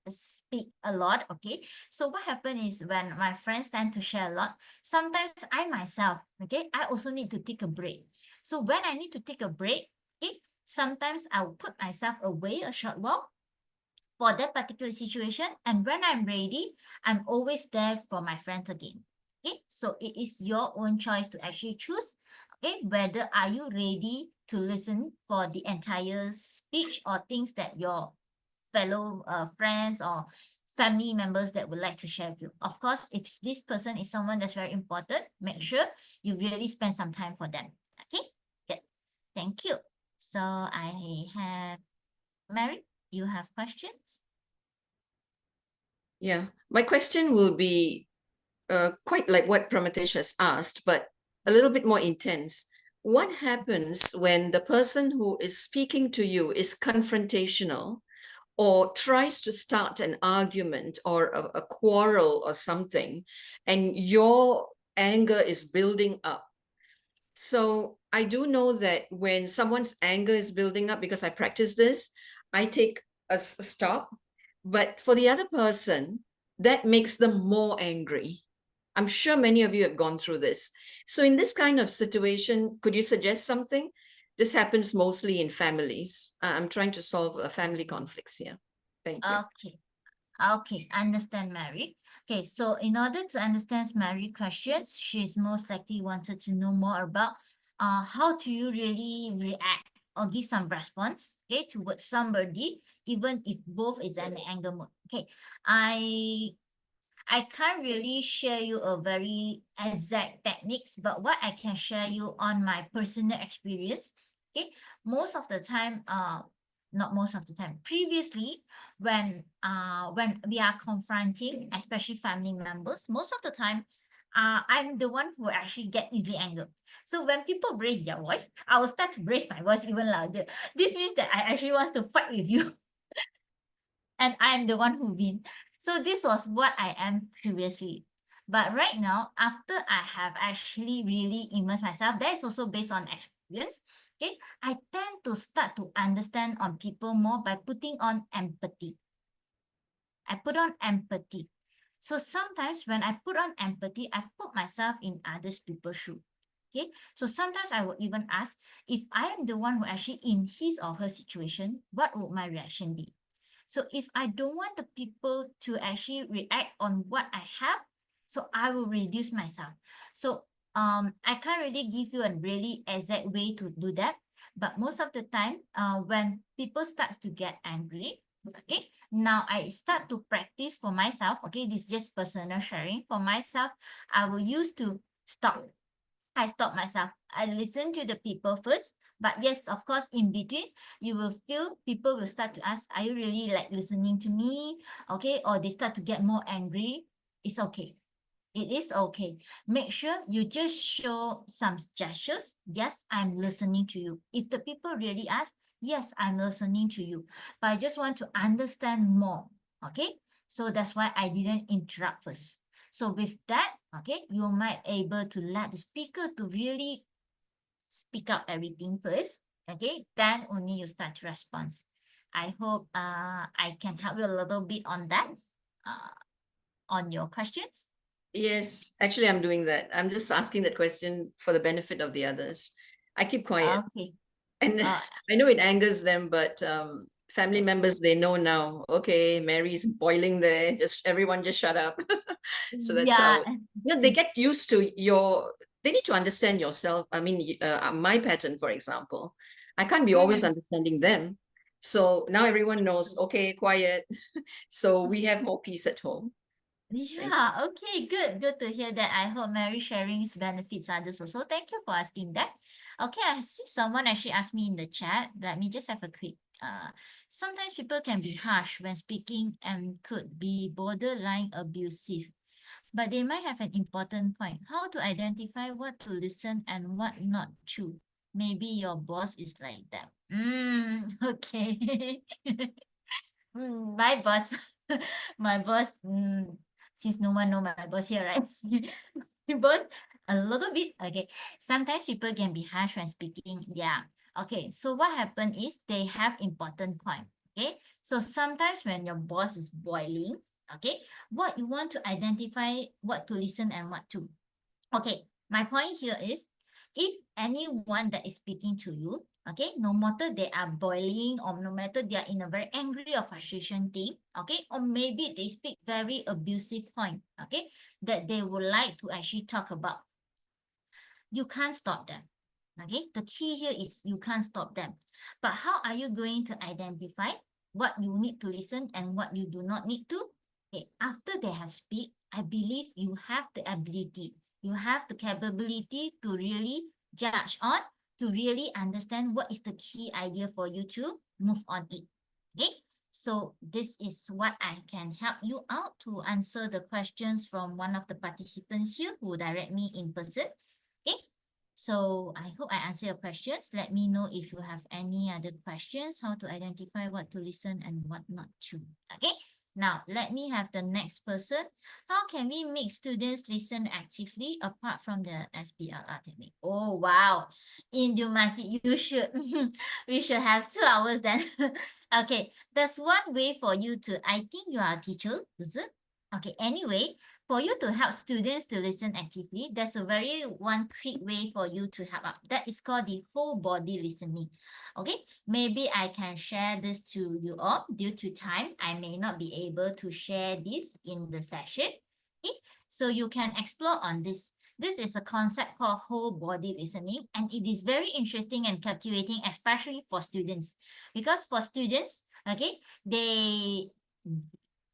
speak a lot. Okay, so what happened is when my friends tend to share a lot, sometimes I myself, okay, I also need to take a break. So when I need to take a break, okay, sometimes I will put myself away a short while for that particular situation, and when I'm ready, I'm always there for my friends again. Okay, so it is your own choice to actually choose, okay, whether are you ready to listen for the entire speech or things that your fellow friends or family members that would like to share with you. Of course, if this person is someone that's very important, make sure you really spend some time for them. Okay, good. Thank you. So I have Mary, you have questions? Yeah, my question will be quite like what Pramitesh has asked, but a little bit more intense. What happens when the person who is speaking to you is confrontational or tries to start an argument or a quarrel or something, and your anger is building up? So I do know that when someone's anger is building up, because I practice this, I take a stop. But for the other person, that makes them more angry. I'm sure many of you have gone through this. So in this kind of situation, could you suggest something? This happens mostly in families. I'm trying to solve family conflicts here. Thank you. Okay. Okay, understand Mary. Okay, so in order to understand Mary's questions, she's most likely wanted to know more about how do you really react or give some response, okay, towards somebody, even if both is in the anger mode. Okay, I can't really share you a very exact techniques, but what I can share you on my personal experience, okay, most of the time, not most of the time, previously, when we are confronting, especially family members, most of the time, I'm the one who actually get easily angered. So when people raise their voice, I will start to raise my voice even louder. This means that I actually want to fight with you. And I'm the one who win. So this was what I am previously. But right now, after I have actually really immersed myself, that is also based on experience. Okay, I tend to start to understand on people more by putting on empathy. I put on empathy. So sometimes when I put on empathy, I put myself in others people's shoes. Okay, so sometimes I will even ask, if I am the one who actually in his or her situation, what would my reaction be? So if I don't want the people to actually react on what I have, so I will reduce myself. So I can't really give you a really exact way to do that. But most of the time, when people starts to get angry, okay, now I start to practice for myself. Okay, this is just personal sharing. For myself, I will use to stop. I stop myself. I listen to the people first. But yes, of course, in between, you will feel people will start to ask, are you really like listening to me? Okay, or they start to get more angry. It's okay. It is okay. Make sure you just show some gestures. Yes, I'm listening to you. If the people really ask, yes, I'm listening to you. But I just want to understand more. Okay, so that's why I didn't interrupt first. So with that, okay, you might able to let the speaker to really speak up everything first. Okay, then only you start to respond. I hope I can help you a little bit on that, on your questions. Yes, actually, I'm doing that. I'm just asking that question for the benefit of the others. I keep quiet. Okay. And I know it angers them, but family members, they know now, okay, Mary's boiling there. Just everyone just shut up. So that's Yeah. how, they get used to they need to understand yourself. I mean, my pattern, for example, I can't be always understanding them. So now everyone knows, okay, quiet. So we have more peace at home. Yeah, okay, good. Good to hear that. I hope Mary sharing benefits others also. Thank you for asking that. Okay, I see someone actually asked me in the chat. Let me just have a quick sometimes people can be harsh when speaking and could be borderline abusive. But they might have an important point. How to identify what to listen and what not to. Maybe your boss is like that. Okay. My boss, my boss, since no one know my boss here, right? My boss, a little bit. Okay, sometimes people can be harsh when speaking. Yeah. Okay, so what happened is they have important point. Okay, so sometimes when your boss is boiling, okay, what you want to identify, what to listen and what to. Okay, my point here is if anyone that is speaking to you, okay, no matter they are boiling or no matter they are in a very angry or frustration thing, okay, or maybe they speak very abusive point, okay, that they would like to actually talk about, you can't stop them. Okay, the key here is you can't stop them. But how are you going to identify what you need to listen and what you do not need to? Okay, after they have speak, I believe you have the ability, you have the capability to really judge on, to really understand what is the key idea for you to move on it. Okay, so this is what I can help you out to answer the questions from one of the participants here who direct me in person. Okay, so I hope I answer your questions. Let me know if you have any other questions, how to identify what to listen and what not to. Okay, now let me have the next person. How can we make students listen actively apart from the SBRR technique? Oh, wow. Indumati, you should, we should have 2 hours then. Okay, that's one way for you to, I think you are a teacher, is it? Okay, anyway, for you to help students to listen actively, there's a very one quick way for you to help out. That is called the whole body listening. Okay, maybe I can share this to you all. Due to time, I may not be able to share this in the session. Okay, so you can explore on this. This is a concept called whole body listening, and it is very interesting and captivating, especially for students. Because for students, okay, they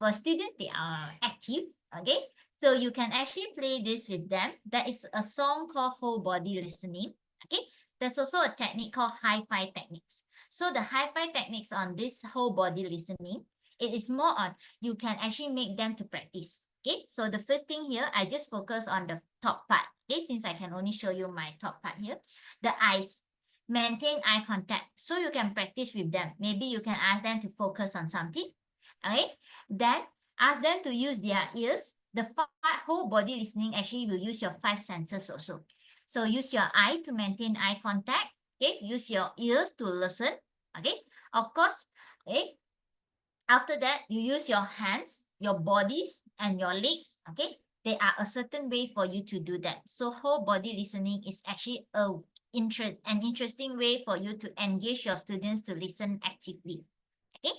are active, okay? So you can actually play this with them. There is a song called whole body listening, okay? There's also a technique called hi-fi techniques. So the hi-fi techniques on this whole body listening, it is more on, you can actually make them to practice, okay? So the first thing here, I just focus on the top part, okay? Since I can only show you my top part here. The eyes, maintain eye contact. So you can practice with them. Maybe you can ask them to focus on something, okay? Then ask them to use their ears. The whole body listening actually will use your 5 senses also. So use your eye to maintain eye contact. Okay, use your ears to listen. Okay, of course. Okay, after that you use your hands, your bodies, and your legs. Okay, there are a certain way for you to do that. So whole body listening is actually an interesting way for you to engage your students to listen actively. Okay.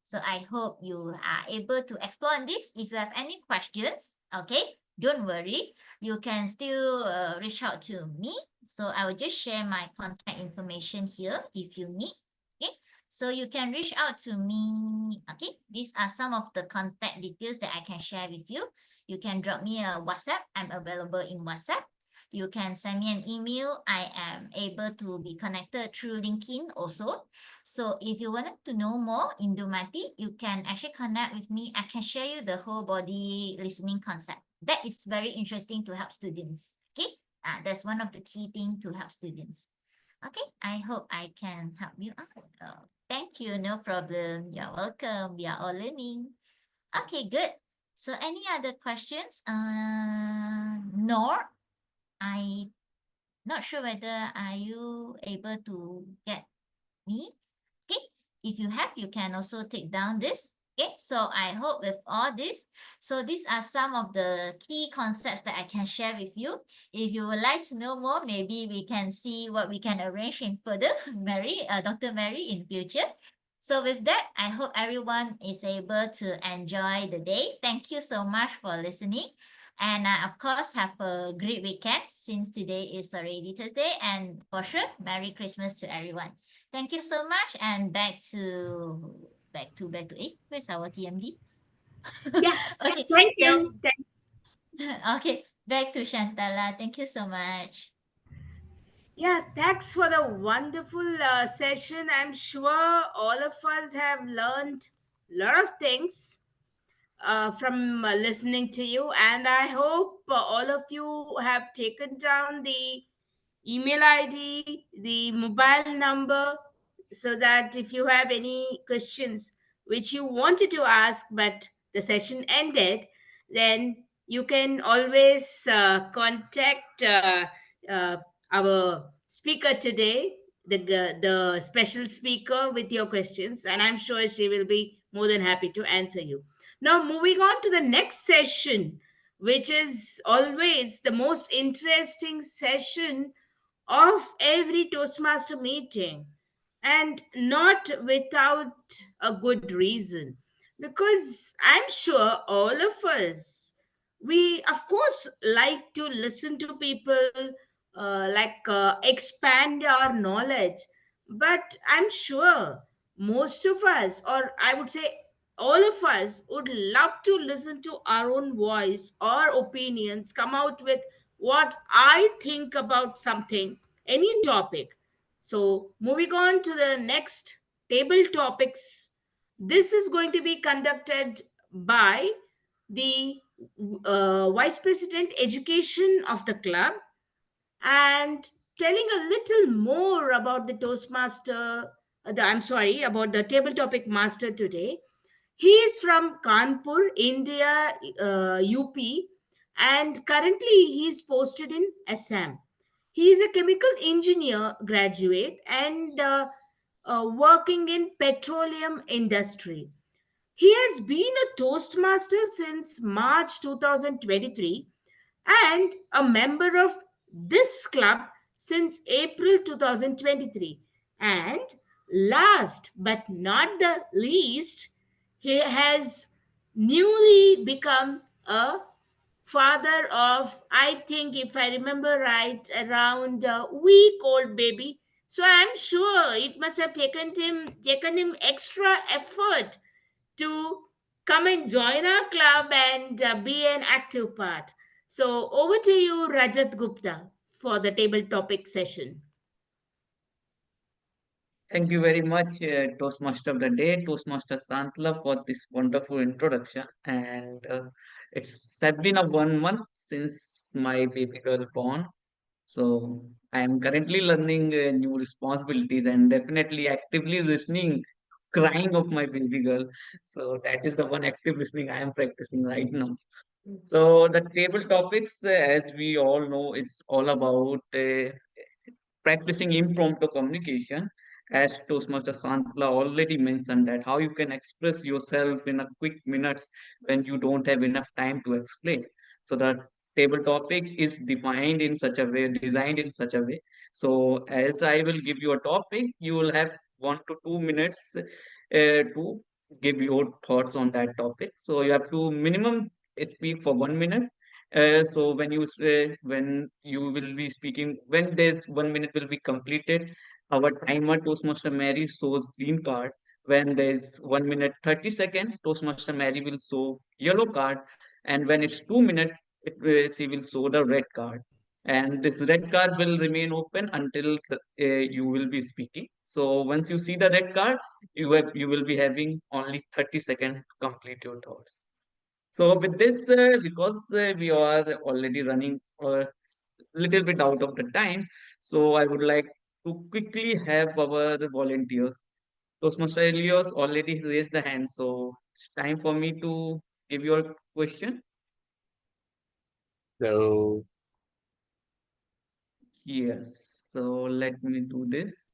So I hope you are able to explore on this. If you have any questions, okay, don't worry. You can still reach out to me. So I will just share my contact information here if you need. Okay, so you can reach out to me. Okay, these are some of the contact details that I can share with you. You can drop me a WhatsApp. I'm available in WhatsApp. You can send me an email. I am able to be connected through LinkedIn also. So if you wanted to know more in Dumati, you can actually connect with me. I can share you the whole body listening concept. That is very interesting to help students. Okay, that's one of the key things to help students. Okay, I hope I can help you out. Thank you, no problem. You're welcome. We are all learning. Okay, good. So any other questions? Nor, I not sure whether are you able to get me. Okay, if you have, you can also take down this. Okay, so I hope with all this, so these are some of the key concepts that I can share with you. If you would like to know more, maybe we can see what we can arrange in further, Dr. Mary, in future. So with that, I hope everyone is able to enjoy the day. Thank you so much for listening. And of course, have a great weekend since today is already Thursday. And for sure, Merry Christmas to everyone. Thank you so much. And back to where's our TMD? Yeah. Okay. Thank So, you. okay, back to Shantala. Thank you so much. Yeah, thanks for the wonderful session. I'm sure all of us have learned a lot of things from listening to you, and I hope all of you have taken down the email ID, the mobile number, so that if you have any questions which you wanted to ask but the session ended, then you can always contact uh, our speaker today, the special speaker, with your questions, and I'm sure she will be more than happy to answer you. Now, moving on to the next session, which is always the most interesting session of every Toastmaster meeting, and not without a good reason. Because I'm sure all of us, we of course like to listen to people, expand our knowledge, but I'm sure most of us, or I would say all of us, would love to listen to our own voice or opinions, come out with what I think about something, any topic. So, moving on to the next table topics, this is going to be conducted by the Vice President Education of the club, and telling a little more about the Toastmaster, I'm sorry, about the table topic master today. He is from Kanpur, India, UP, and currently he is posted in Assam. He is a chemical engineer graduate and working in petroleum industry. He has been a Toastmaster since March 2023 and a member of this club since April 2023. And last but not the least, he has newly become a father of, I think, if I remember right, around a week old baby. So I'm sure it must have taken him extra effort to come and join our club and be an active part. So over to you, Rajat Gupta, for the table topic session. Thank you very much, Toastmaster of the Day, Toastmaster Santla, for this wonderful introduction. And it's have been a 1 month since my baby girl born. So I am currently learning new responsibilities and definitely actively listening, crying of my baby girl. So that is the one active listening I am practicing right now. So the table topics, as we all know, is all about practicing impromptu communication. As Toastmaster Santla already mentioned, that how you can express yourself in a quick minutes when you don't have enough time to explain. So the table topic is defined in such a way, designed in such a way. So as I will give you a topic, you will have 1 to 2 minutes to give your thoughts on that topic. So you have to minimum speak for 1 minute. So when you will be speaking, when there's 1 minute will be completed, our timer Toastmaster Mary shows green card. When there's 1 minute 30 second, Toastmaster Mary will show yellow card, and when it's 2 minutes, she will show the red card. And this red card will remain open until you will be speaking. So once you see the red card, you will be having only 30 seconds to complete your thoughts. So with this, because we are already running a little bit out of the time, so I would like to quickly have our volunteers. Toastmaster Elios already raised the hand, so it's time for me to give your question. So, Yes, so let me do this.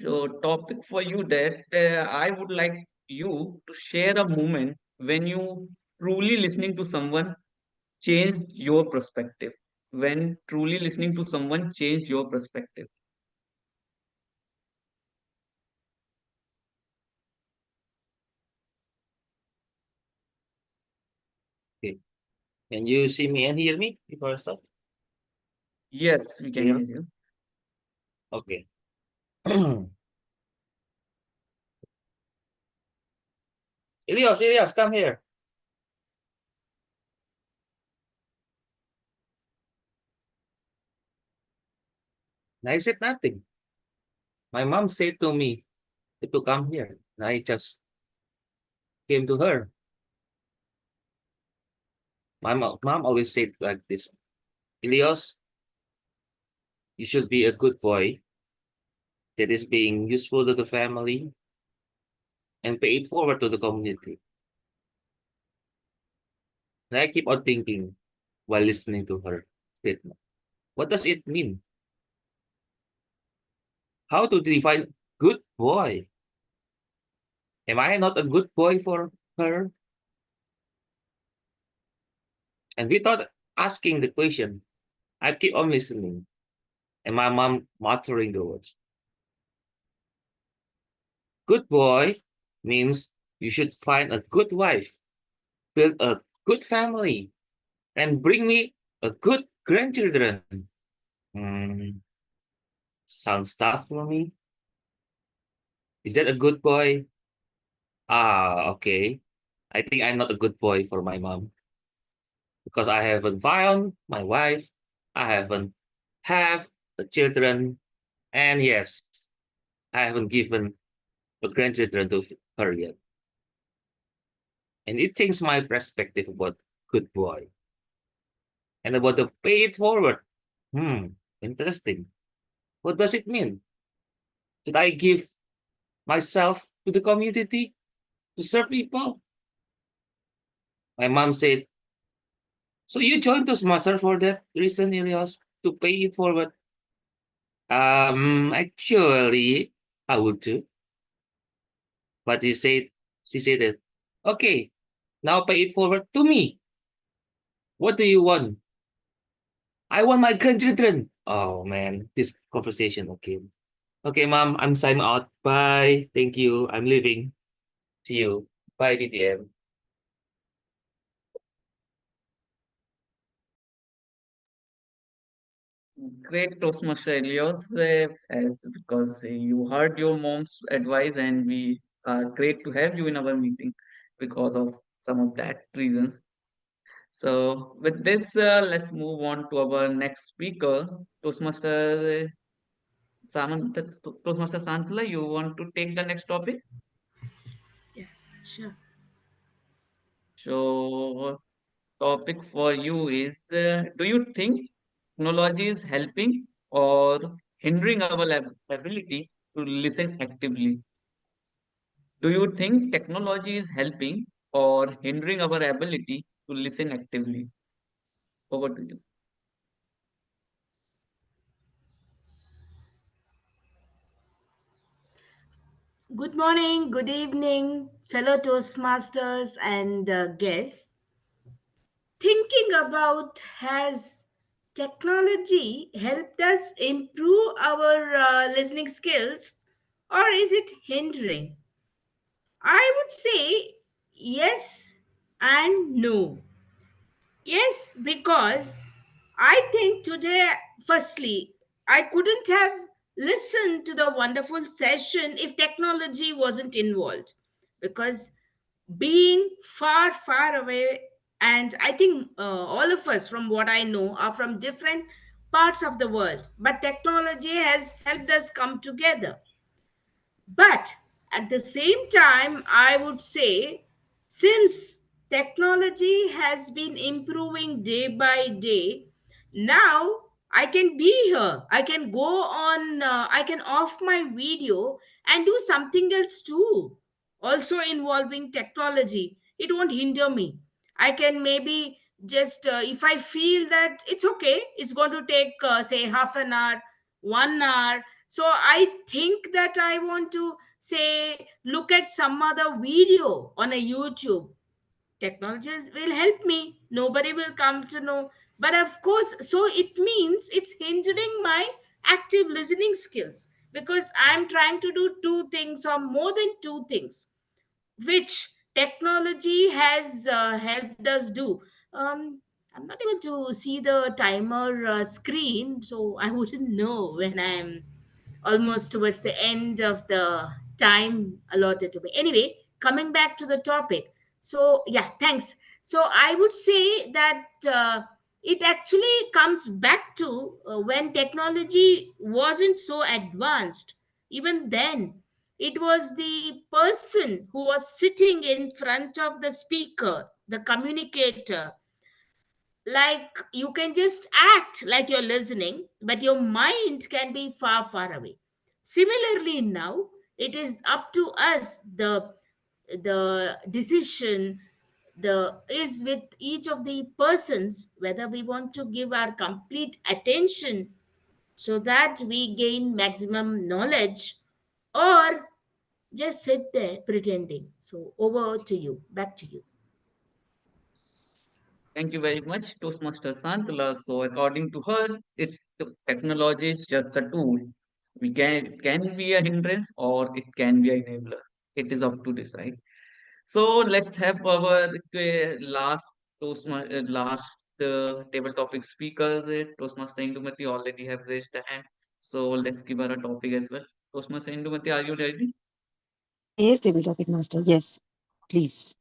So topic for you that I would like you to share a moment when you truly listening to someone changed your perspective. When truly listening to someone changed your perspective. okay. Can you see me and hear me before I start? Yes, we can Clear? hear you. Okay. Ilios, come here. I said nothing. My mom said to me to come here. I just came to her. My mom always said like this, Ilios, you should be a good boy that is being useful to the family, and pay it forward to the community. And I keep on thinking while listening to her statement. What does it mean? How to define good boy? Am I not a good boy for her? And without asking the question, I keep on listening, and my mom muttering the words. Good boy means you should find a good wife, build a good family, and bring me a good grandchildren. Hmm, sounds tough for me. Is that a good boy? Ah, okay. I think I'm not a good boy for my mom because I haven't found my wife. I haven't have the children, and yes, I haven't given the grandchildren to her yet. And it changed my perspective about good boy and about the pay it forward. Interesting. What does it mean? Should I give myself to the community to serve people? My mom said, so you joined Toastmasters for that reason, Elias, to pay it forward? Actually, I would too. But she said that, okay, now pay it forward to me. What do you want? I want my grandchildren. Oh man, this conversation. Okay. Okay, mom, I'm signing out. Bye. Thank you. I'm leaving. See you. Bye, DTM. Great Toastmaster Elios, as because you heard your mom's advice, and we are great to have you in our meeting because of some of that reasons. So with this, let's move on to our next speaker, Toastmaster Toastmaster Santala. You want to take the next topic? Yeah, sure. So topic for you is: do you think technology is helping or hindering our ability to listen actively? Do you think technology is helping or hindering our ability to listen actively? Over to you. Good morning, good evening, fellow Toastmasters and guests. Thinking about has technology helped us improve our listening skills or is it hindering? I would say yes and no. Yes, because I think today, firstly, I couldn't have listened to the wonderful session if technology wasn't involved. Because being far, far away, and I think all of us, from what I know, are from different parts of the world. But technology has helped us come together. But at the same time, I would say, since technology has been improving day by day, now I can be here. I can go on, I can off my video and do something else too, also involving technology. It won't hinder me. I can maybe just, if I feel that it's okay, it's going to take, say, half an hour, 1 hour, so I think that I want to say look at some other video on a YouTube. Technologies will help me. Nobody will come to know. But of course, so it means it's hindering my active listening skills because I'm trying to do two things or more than two things which technology has helped us do. Um, I'm not able to see the timer screen, so I wouldn't know when I'm almost towards the end of the time allotted to me. Anyway, coming back to the topic. So, yeah, thanks. So, I would say that it actually comes back to when technology wasn't so advanced. Even then, it was the person who was sitting in front of the speaker, the communicator. Like you can just act like you're listening, but your mind can be far, far away. Similarly, now it is up to us. The decision the is with each of the persons whether we want to give our complete attention so that we gain maximum knowledge, or just sit there pretending. So over to you, back to you. Thank you very much, Toastmaster Santala. So, according to her, it's technology is just a tool. We can be a hindrance or it can be a enabler. It is up to decide. So let's have our last table topic speaker. Toastmaster Indumati already have raised a hand. So let's give her a topic as well. Toastmaster Indumati, are you ready? Yes, table topic master. Yes, please.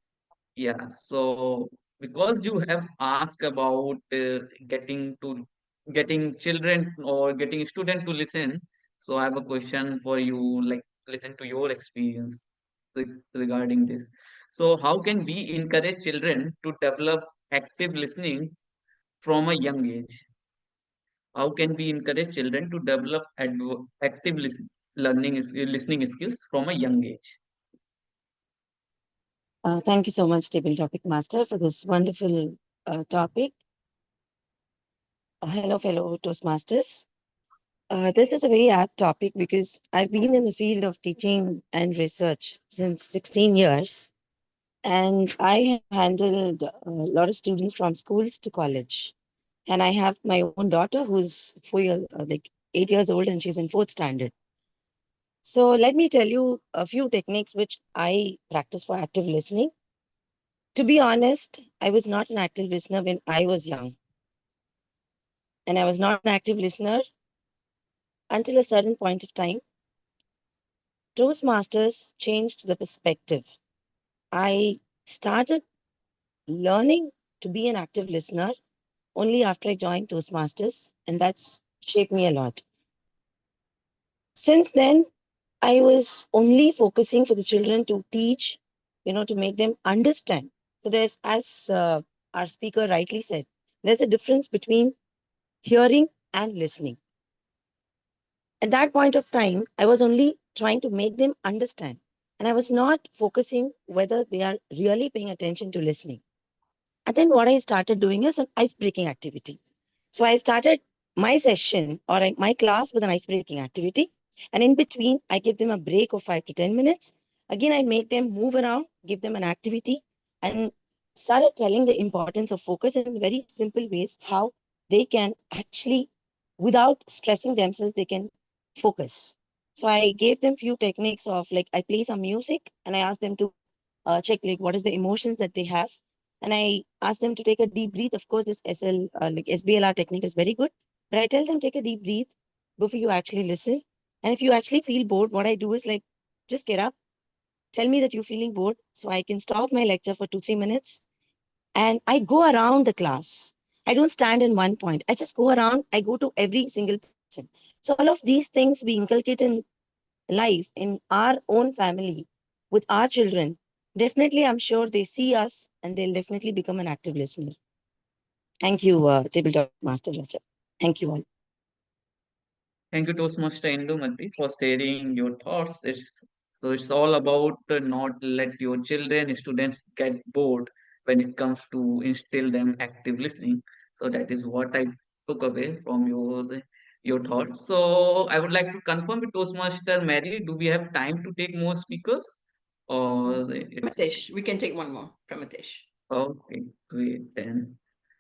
Yeah, so because you have asked about getting children or getting student to listen, so I have a question for you, like listen to your experience regarding this. So how can we encourage children to develop active listening from a young age? How can we encourage children to develop active listening skills from a young age? Thank you so much, table topic master, for this wonderful topic. Hello, fellow Toastmasters. This is a very apt topic because I've been in the field of teaching and research since 16 years, and I have handled a lot of students from schools to college. And I have my own daughter who's 8 years old, and she's in fourth standard. So let me tell you a few techniques which I practice for active listening. To be honest, I was not an active listener when I was young. And I was not an active listener until a certain point of time. Toastmasters changed the perspective. I started learning to be an active listener only after I joined Toastmasters, and that's shaped me a lot. Since then, I was only focusing for the children to teach, to make them understand. So there's, as our speaker rightly said, there's a difference between hearing and listening. At that point of time, I was only trying to make them understand. And I was not focusing whether they are really paying attention to listening. And then what I started doing is an ice breaking activity. So I started my session or my class with an ice breaking activity. And in between, I give them a break of 5 to 10 minutes. Again, I make them move around, give them an activity, and started telling the importance of focus in very simple ways, how they can actually, without stressing themselves, they can focus. So I gave them few techniques of, like, I play some music and I ask them to check like what is the emotions that they have, and I ask them to take a deep breath. Of course, this SBLR technique is very good, but I tell them take a deep breath before you actually listen. And if you actually feel bored, what I do is like, just get up, tell me that you're feeling bored, so I can stop my lecture for 2-3 minutes, and I go around the class. I don't stand in one point. I just go around. I go to every single person. So all of these things we inculcate in life, in our own family, with our children, definitely I'm sure they see us and they'll definitely become an active listener. Thank you, Tabletop Master Raja. Thank you all. Thank you, Toastmaster Indumati, for sharing your thoughts. It's all about not let your children, students get bored when it comes to instill them active listening. So that is what I took away from your thoughts. So I would like to confirm with Toastmaster Mary, do we have time to take more speakers? Or it's Pramitesh, we can take one more. Pramitesh. okay, great then.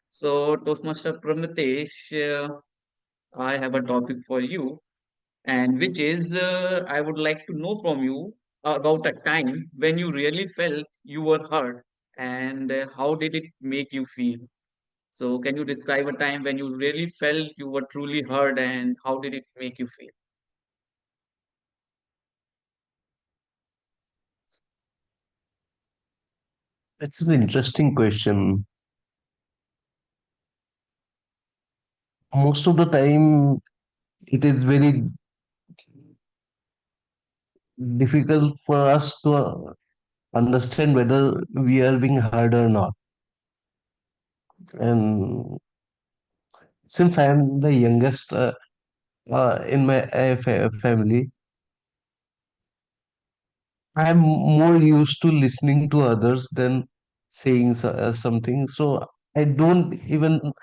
So Toastmaster Pramitesh, I have a topic for you, and which is I would like to know from you about a time when you really felt you were heard, and how did it make you feel? So, can you describe a time when you really felt you were truly heard, and how did it make you feel? It's an interesting question. Most of the time, it is very difficult for us to understand whether we are being heard or not. And since I am the youngest in my family, I'm more used to listening to others than saying something. So I don't even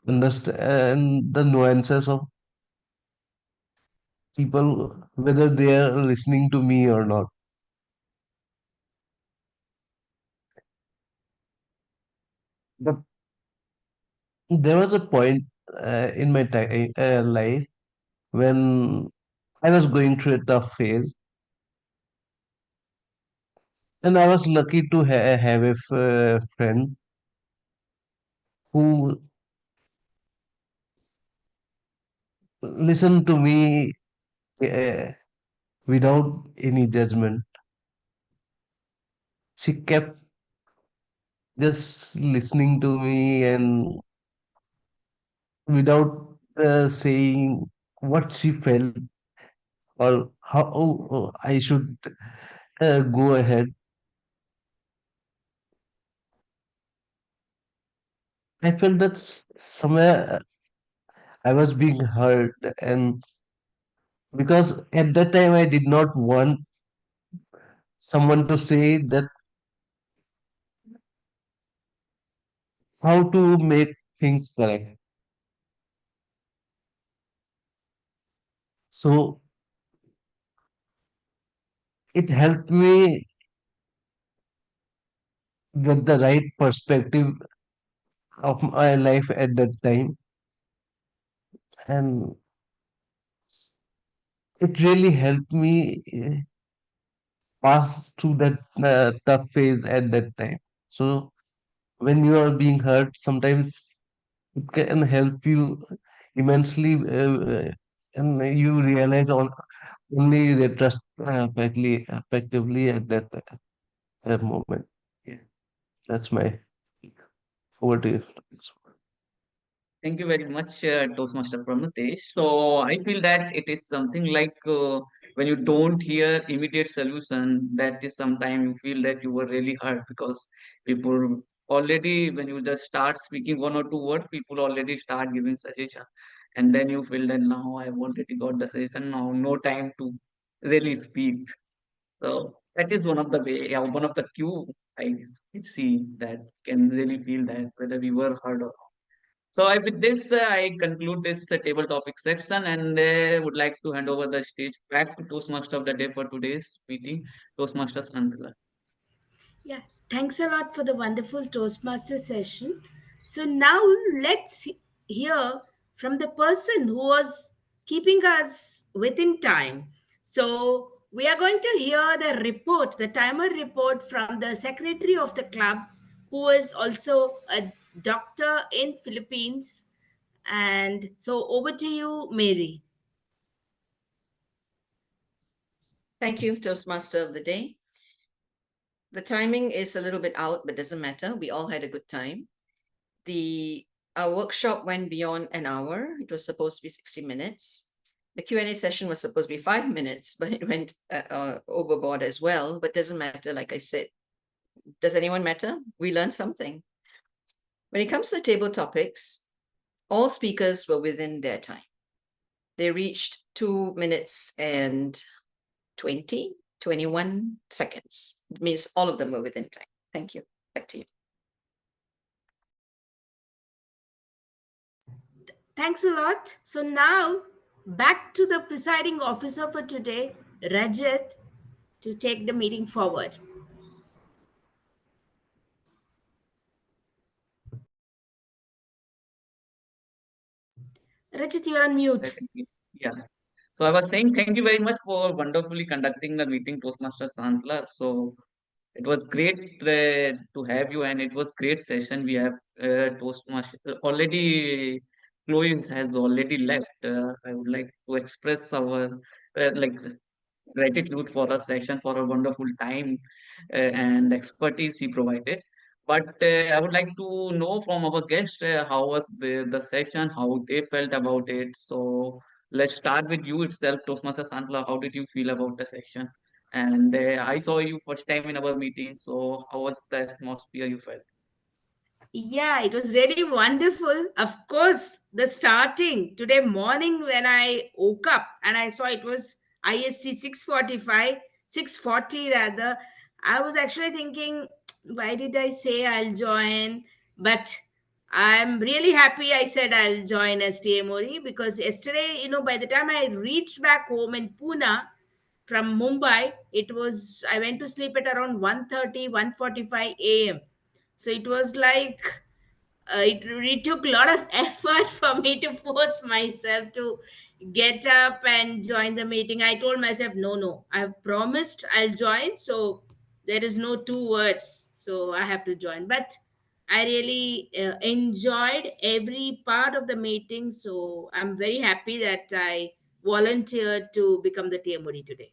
understand the nuances of people, whether they are listening to me or not. But there was a point in my life when I was going through a tough phase, and I was lucky to have a friend who listened to me uh, without any judgment. She kept just listening to me and without saying what she felt or how I should go ahead. I felt that somewhere I was being hurt, and because at that time I did not want someone to say that how to make things correct. So it helped me get the right perspective of my life at that time, and it really helped me pass through that tough phase at that time. So when you are being hurt, sometimes it can help you immensely, and you realize on only effectively at that moment. Yeah, that's my over to you. Thank you very much, Toastmaster Pramatesh. So I feel that it is something like when you don't hear immediate solution, that is sometime you feel that you were really hurt because people already, when you just start speaking one or two words, people already start giving suggestion. And then you feel that now I've already got the suggestion, now no time to really speak. So that is one of the way, yeah, one of the cue I see that can really feel that whether we were heard or not. So with this, I conclude this table topic section and would like to hand over the stage back to Toastmaster of the day for today's meeting, Toastmaster Santala. Yeah, thanks a lot for the wonderful Toastmaster session. So now let's hear from the person who was keeping us within time. So we are going to hear the report, the timer report from the secretary of the club, who is also a doctor in Philippines. And so over to you, Mary. Thank you, Toastmaster of the day. The timing is a little bit out, but doesn't matter. We all had a good time. Our workshop went beyond an hour. It was supposed to be 60 minutes. The Q&A session was supposed to be 5 minutes, but it went overboard as well. But doesn't matter, like I said. Does anyone matter? We learned something. When it comes to table topics, all speakers were within their time. They reached 2 minutes and 21 seconds. It means all of them were within time. Thank you. Back to you. Thanks a lot. So now back to the presiding officer for today, Rajat, to take the meeting forward. Rajat, you're on mute. Yeah. So I was saying thank you very much for wonderfully conducting the meeting, Toastmaster Santala. So it was great to have you, and it was great session. We have Toastmaster already. Chloe has already left. I would like to express our like gratitude for a session, for a wonderful time and expertise he provided. But I would like to know from our guest how was the session, how they felt about it. So let's start with you itself, Toastmaster Santla. How did you feel about the session? And I saw you first time in our meeting. So how was the atmosphere you felt? Yeah, it was really wonderful. Of course, the starting today morning when I woke up and I saw it was IST 6:45, 6:40 rather. I was actually thinking, why did I say I'll join? But I'm really happy I said I'll join as TMOD, because yesterday, by the time I reached back home in Pune from Mumbai, I went to sleep at around 1:30, 1:45 a.m. So it was like, it took a lot of effort for me to force myself to get up and join the meeting. I told myself, no, I've promised I'll join. So there is no two words. So I have to join. But I really enjoyed every part of the meeting. So I'm very happy that I volunteered to become the TMOD today.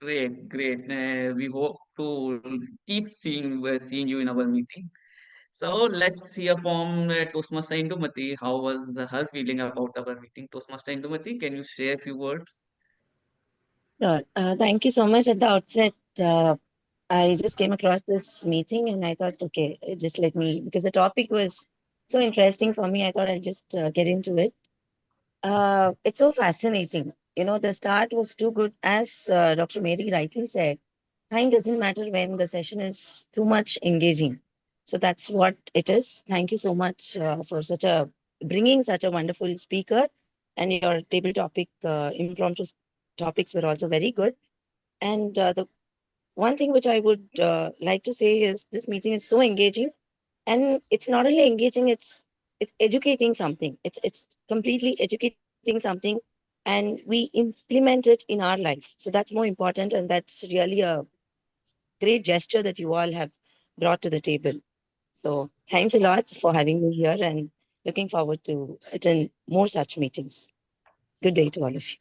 Great, great. We hope to keep seeing you in our meeting. So let's hear from Toastmaster Indumati. How was her feeling about our meeting? Toastmaster Indumati, can you share a few words? Sure. Thank you so much. At the outset, I just came across this meeting and I thought, okay, just let me, because the topic was so interesting for me, I thought I'll just get into it. It's so fascinating. The start was too good. As Dr. Mary rightly said, time doesn't matter when the session is too much engaging. So that's what it is. Thank you so much for bringing such a wonderful speaker, and your table topic, impromptu topics were also very good. And the one thing which I would like to say is this meeting is so engaging, and it's not only engaging, it's educating something. It's completely educating something, and we implement it in our life. So that's more important, and that's really a great gesture that you all have brought to the table. So thanks a lot for having me here, and looking forward to attend more such meetings. Good day to all of you.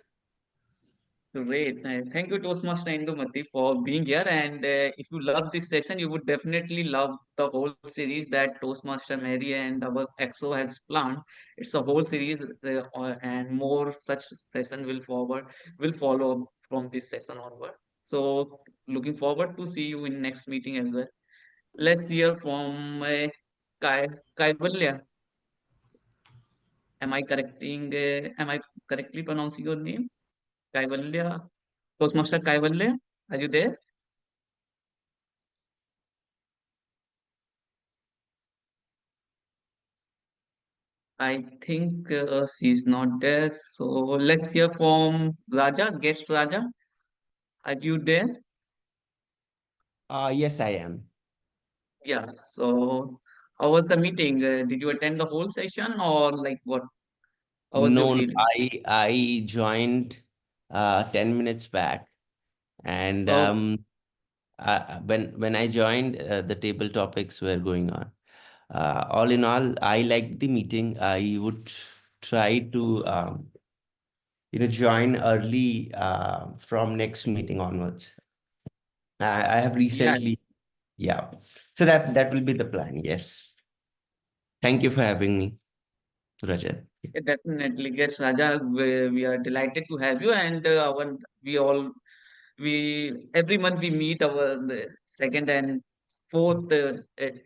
Great. Thank you, Toastmaster Indumati, for being here. And if you love this session, you would definitely love the whole series that Toastmaster Mary and our EXO has planned. It's a whole series, and more such session will follow from this session onward. So, looking forward to see you in next meeting as well. Let's hear from Kai Kaivalya. Am I correctly pronouncing your name? Kaivalya? Toastmaster Kaivalya, are you there? I think she's not there. So let's hear from Raja, guest Raja. Are you there? Yes, I am. Yeah. So how was the meeting? Did you attend the whole session or like what? How was your No, feeling? I joined 10 minutes back, and Oh, when I joined, the table topics were going on. All in all, I liked the meeting. I would try to join early from next meeting onwards. I have yeah. recently, yeah. So that will be the plan. Yes. Thank you for having me, Rajat. Definitely, yes, Raja. We are delighted to have you, and we all every month we meet our second and fourth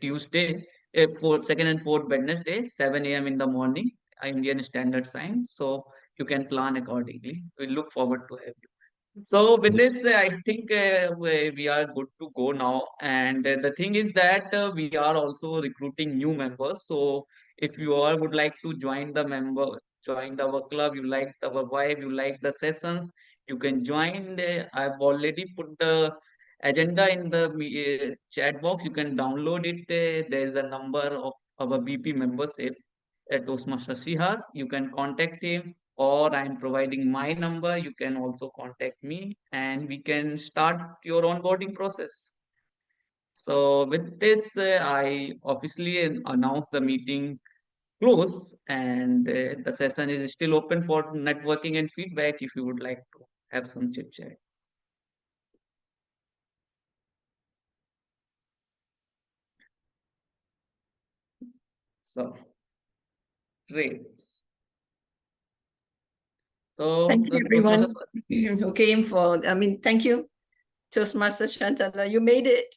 Tuesday, second and fourth Wednesday, 7 a.m. in the morning, Indian Standard Time. So you can plan accordingly. We look forward to have you. So with this, I think we are good to go now. And the thing is that we are also recruiting new members. So if you all would like to join our club, you like our vibe, you like the sessions, you can join. I've already put the agenda in the chat box. You can download it. There is a number of our BP membership at Toastmaster Sihas. You can contact him, or I'm providing my number. You can also contact me and we can start your onboarding process. So with this, I officially announce the meeting closed, and the session is still open for networking and feedback if you would like to have some chit chat. So great. So Thank you, Toastmasters, everyone who came thank you, Toastmaster Shantala. You made it.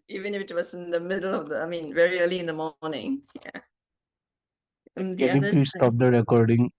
Even if it was in the middle of very early in the morning. Yeah. Can you please stop the recording?